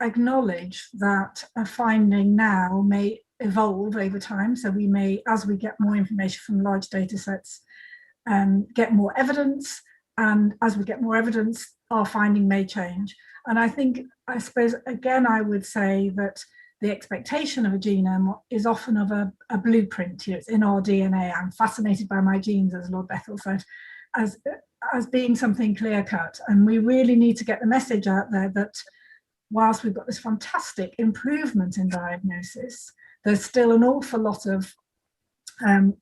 E: acknowledge that a finding now may evolve over time. So we may, as we get more information from large data sets, get more evidence. And as we get more evidence, our finding may change. And I suppose, again, I would say that the expectation of a genome is often of a blueprint. It's in our DNA. I'm fascinated by my genes, as Lord Bethell said, as being something clear-cut. And we really need to get the message out there that whilst we've got this fantastic improvement in diagnosis, there's still an awful lot of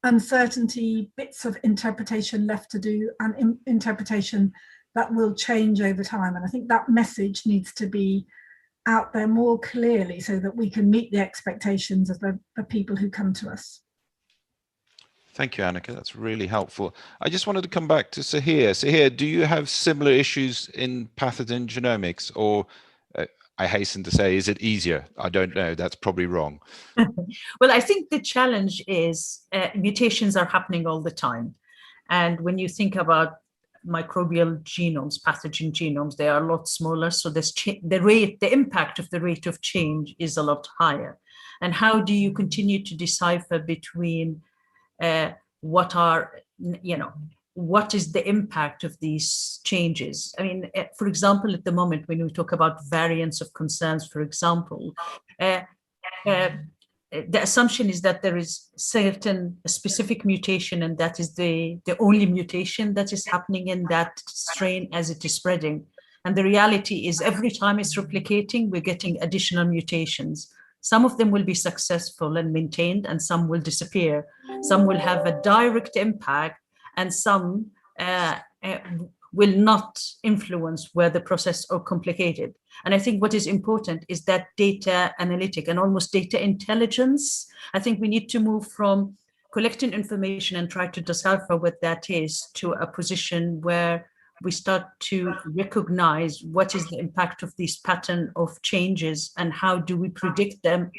E: uncertainty, bits of interpretation left to do, and interpretation that will change over time. And I think that message needs to be out there more clearly so that we can meet the expectations of the people who come to us.
A: Thank you, Annika. That's really helpful. I just wanted to come back to Sahir. Sahir, do you have similar issues in pathogen genomics, or I hasten to say, is it easier? I don't know. That's probably wrong.
F: Well, I think the challenge is mutations are happening all the time. And when you think about microbial genomes, pathogen genomes, they are a lot smaller. So the impact of the rate of change is a lot higher. And how do you continue to decipher between what is the impact of these changes? I mean, for example, at the moment, when we talk about variants of concerns, for example, the assumption is that there is certain specific mutation, and that is the only mutation that is happening in that strain as it is spreading. And the reality is every time it's replicating, we're getting additional mutations. Some of them will be successful and maintained, and some will disappear. Some will have a direct impact, and some will not influence where the process are complicated. And I think what is important is that data analytic and almost data intelligence. I think we need to move from collecting information and try to decipher what that is to a position where we start to recognize what is the impact of this pattern of changes and how do we predict them,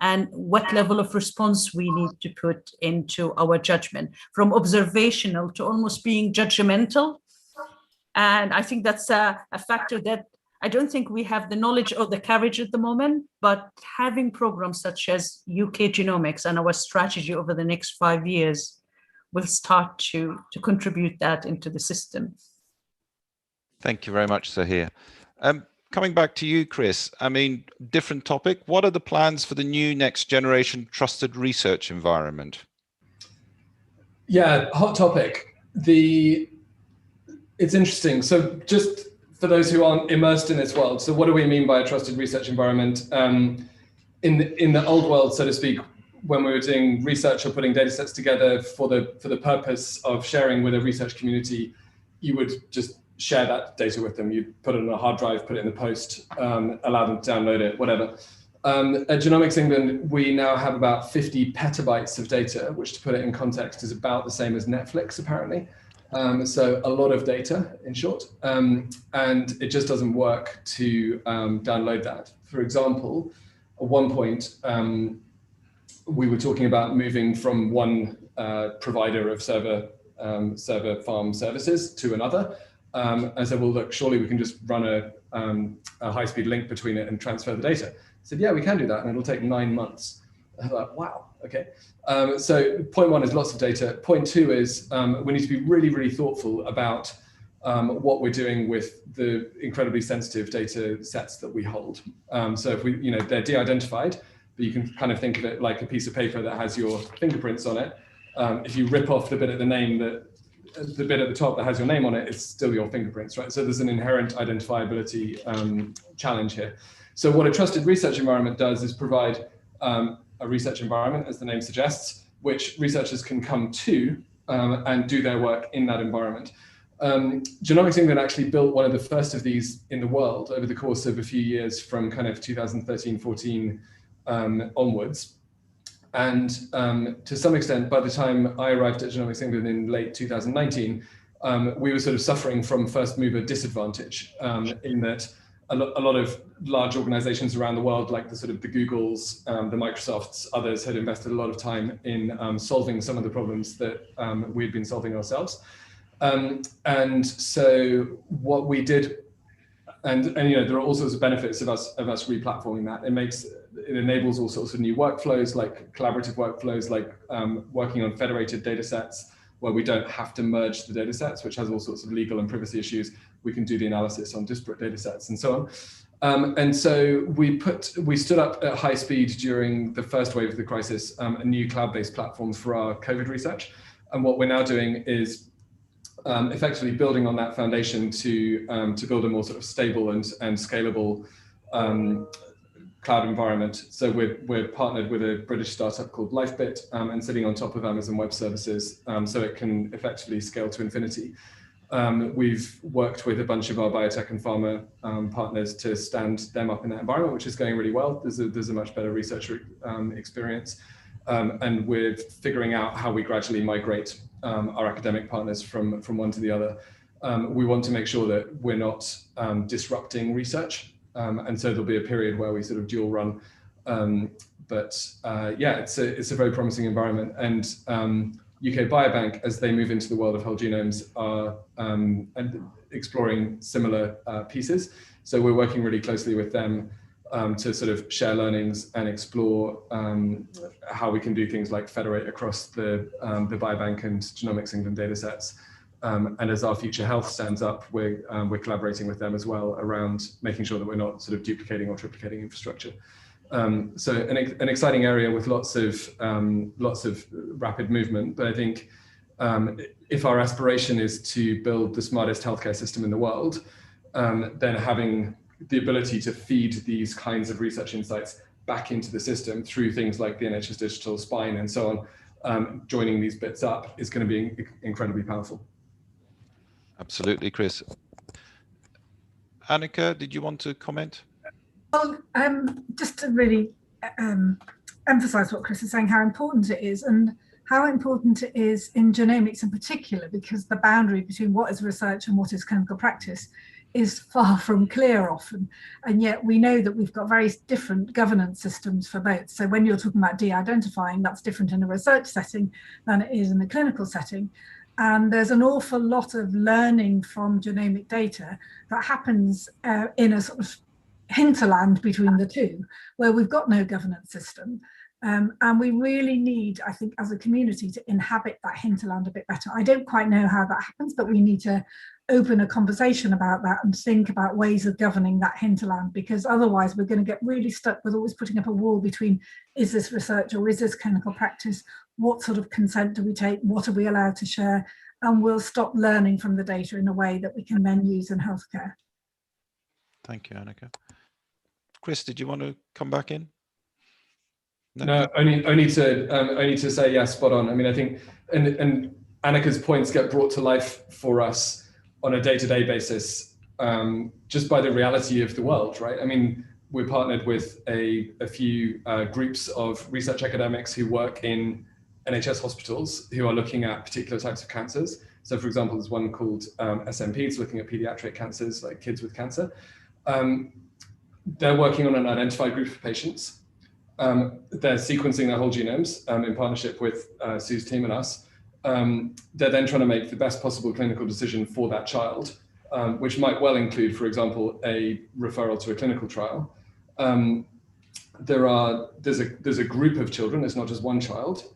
F: and what level of response we need to put into our judgment, from observational to almost being judgmental. And I think that's a factor that I don't think we have the knowledge or the courage at the moment, but having programs such as UK Genomics and our strategy over the next 5 years will start to contribute that into the system.
A: Thank you very much, Sahir. Coming back to you, Chris, I mean, different topic. What are the plans for the new next generation trusted research environment?
D: Yeah, hot topic. It's interesting. So just for those who aren't immersed in this world, so what do we mean by a trusted research environment? In the old world, so to speak, when we were doing research or putting data sets together for the purpose of sharing with a research community, you would just share that data with them. You'd put it on a hard drive, put it in the post, allow them to download it, whatever. At Genomics England, we now have about 50 petabytes of data, which, to put it in context, is about the same as Netflix, apparently. So a lot of data, in short, and it just doesn't work to download that. For example, at one point, we were talking about moving from one provider of server farm services to another. And said, well, look, surely we can just run a high-speed link between it and transfer the data. I said, yeah, we can do that, and it'll take 9 months. I was like, wow, okay. So point one is lots of data. Point two is we need to be really, really thoughtful about what we're doing with the incredibly sensitive data sets that we hold. So if they're de-identified but you can kind of think of it like a piece of paper that has your fingerprints on it. If you rip off the bit at the bit at the top that has your name on it, it's still your fingerprints, right? So there's an inherent identifiability challenge here. So what a trusted research environment does is provide a research environment, as the name suggests, which researchers can come to and do their work in that environment. Genomics England actually built one of the first of these in the world over the course of a few years from kind of 2013-14 onwards. And to some extent, by the time I arrived at Genomics England in late 2019, we were sort of suffering from first mover disadvantage in that a lot of large organizations around the world, like the Googles, the Microsofts, others had invested a lot of time in solving some of the problems that we'd been solving ourselves. And so what we did, and you know, there are all sorts of benefits of us replatforming that. It enables all sorts of new workflows, like collaborative workflows, like working on federated data sets where we don't have to merge the data sets, which has all sorts of legal and privacy issues. We can do the analysis on disparate data sets and so on. And so we stood up at high speed during the first wave of the crisis, a new cloud-based platform for our COVID research. And what we're now doing is effectively building on that foundation to build a more sort of stable and scalable cloud environment. So we're partnered with a British startup called LifeBit and sitting on top of Amazon Web Services, so it can effectively scale to infinity. We've worked with a bunch of our biotech and pharma partners to stand them up in that environment, which is going really well. There's a much better researcher experience. And we're figuring out how we gradually migrate our academic partners from one to the other. We want to make sure that we're not disrupting research. And so there'll be a period where we sort of dual run. Yeah, it's a very promising environment. And UK Biobank, as they move into the world of whole genomes, are exploring similar pieces. So we're working really closely with them to sort of share learnings and explore how we can do things like federate across the Biobank and Genomics England data sets. And as our future health stands up, we're collaborating with them as well around making sure that we're not sort of duplicating or triplicating infrastructure. So an exciting area with lots of rapid movement. But I think if our aspiration is to build the smartest healthcare system in the world, then having the ability to feed these kinds of research insights back into the system through things like the NHS Digital Spine and so on, joining these bits up is going to be incredibly powerful.
A: Absolutely, Chris. Annika, did you want to comment?
E: Well, just to really emphasize what Chris is saying, how important it is and how important it is in genomics in particular, because the boundary between what is research and what is clinical practice is far from clear often. And yet we know that we've got very different governance systems for both. So when you're talking about de-identifying, that's different in a research setting than it is in the clinical setting. And there's an awful lot of learning from genomic data that happens in a sort of hinterland between the two, where we've got no governance system. And we really need, I think, as a community to inhabit that hinterland a bit better. I don't quite know how that happens, but we need to open a conversation about that and think about ways of governing that hinterland, because otherwise we're going to get really stuck with always putting up a wall between, is this research or is this clinical practice? What sort of consent do we take? What are we allowed to share? And we'll stop learning from the data in a way that we can then use in healthcare.
A: Thank you, Annika. Chris, did you want to come back in?
D: No, only to say yes, spot on. I mean, I think, and Annika's points get brought to life for us on a day-to-day basis, just by the reality of the world, right? I mean, we're partnered with a few groups of research academics who work in NHS hospitals who are looking at particular types of cancers. So, for example, there's one called SNPs, looking at pediatric cancers, like kids with cancer. They're working on an identified group of patients. They're sequencing their whole genomes in partnership with Sue's team and us. They're then trying to make the best possible clinical decision for that child, which might well include, for example, a referral to a clinical trial. There's a group of children, it's not just one child.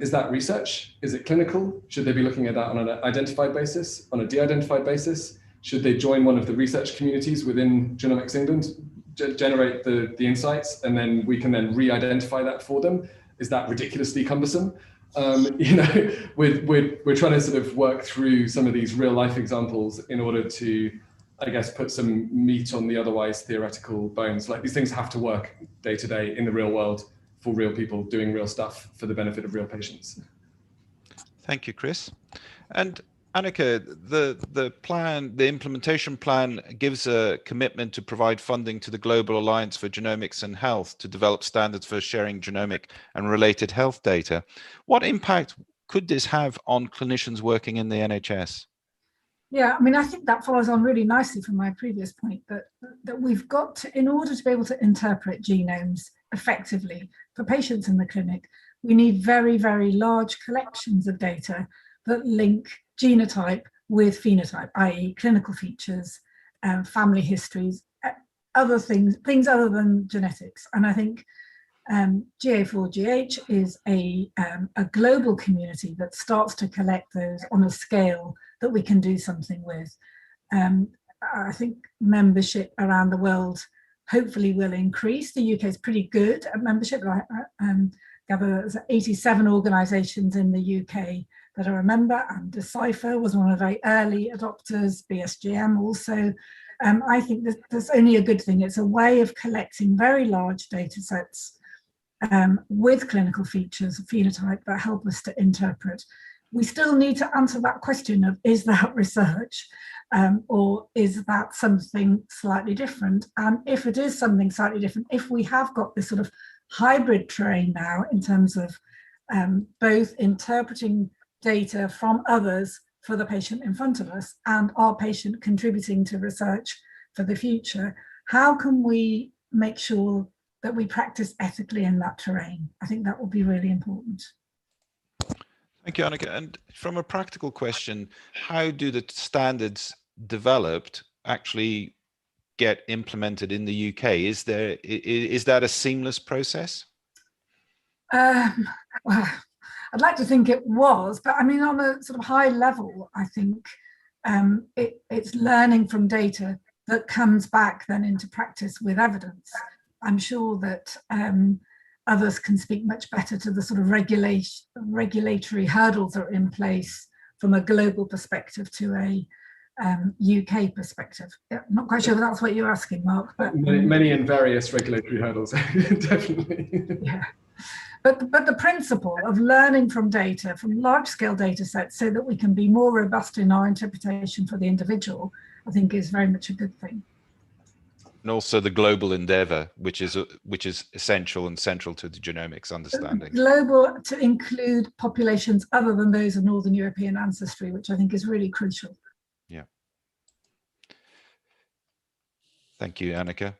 D: Is that research? Is it clinical? Should they be looking at that on an identified basis, on a de-identified basis? Should they join one of the research communities within Genomics England? generate the insights, and then we can then re-identify that for them. Is that ridiculously cumbersome? You know, we're trying to sort of work through some of these real life examples in order to, I guess, put some meat on the otherwise theoretical bones. Like, these things have to work day to day in the real world for real people doing real stuff for the benefit of real patients.
A: Thank you, Chris. And Annika, the implementation plan gives a commitment to provide funding to the Global Alliance for Genomics and Health to develop standards for sharing genomic and related health data. What impact could this have on clinicians working in the NHS?
E: Yeah, I mean, I think that follows on really nicely from my previous point that we've got to, in order to be able to interpret genomes effectively for patients in the clinic, we need very, very large collections of data that link genotype with phenotype, i.e. clinical features, family histories, other things other than genetics. And I think GA4GH is a global community that starts to collect those on a scale that we can do something with. I think membership around the world hopefully will increase. The UK is pretty good at membership. I gather there's 87 organisations in the UK that are a member, and Decipher was one of the very early adopters, BSGM also. I think that's only a good thing. It's a way of collecting very large data sets with clinical features of phenotype that help us to interpret. We still need to answer that question of, is that research or is that something slightly different? And if it is something slightly different, if we have got this sort of hybrid terrain now in terms of both interpreting data from others for the patient in front of us and our patient contributing to research for the future, how can we make sure that we practice ethically in that terrain? I think that will be really important.
A: Thank you, Annika. And from a practical question, how do the standards developed actually get implemented in the UK? Is that a seamless process?
E: Well, I'd like to think it was, but I mean, on a sort of high level, I think it's learning from data that comes back then into practice with evidence. I'm sure that others can speak much better to the sort of regulatory hurdles that are in place from a global perspective to a UK perspective. I'm not quite sure if that's what you're asking, Mark. But
D: many and various regulatory hurdles, definitely.
E: Yeah. But the principle of learning from data, from large-scale data sets, so that we can be more robust in our interpretation for the individual, I think is very much a good thing.
A: And also the global endeavor, which is essential and central to the genomics understanding.
E: Global to include populations other than those of Northern European ancestry, which I think is really crucial.
A: Yeah. Thank you, Annika.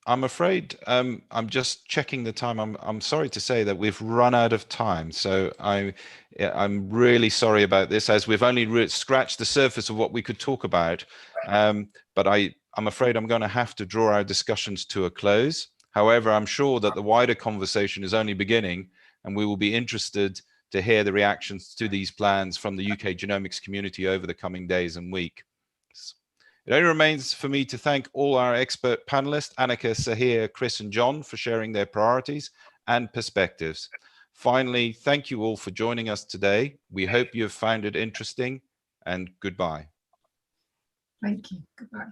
A: I'm afraid I'm just checking the time. I'm sorry to say that we've run out of time. So I'm really sorry about this, as we've only scratched the surface of what we could talk about. But I'm afraid I'm going to have to draw our discussions to a close. However, I'm sure that the wider conversation is only beginning, and we will be interested to hear the reactions to these plans from the UK genomics community over the coming days and weeks. It only remains for me to thank all our expert panelists, Annika, Sahir, Chris and John, for sharing their priorities and perspectives. Finally, thank you all for joining us today. We hope you have found it interesting, and goodbye.
E: Thank you. Goodbye.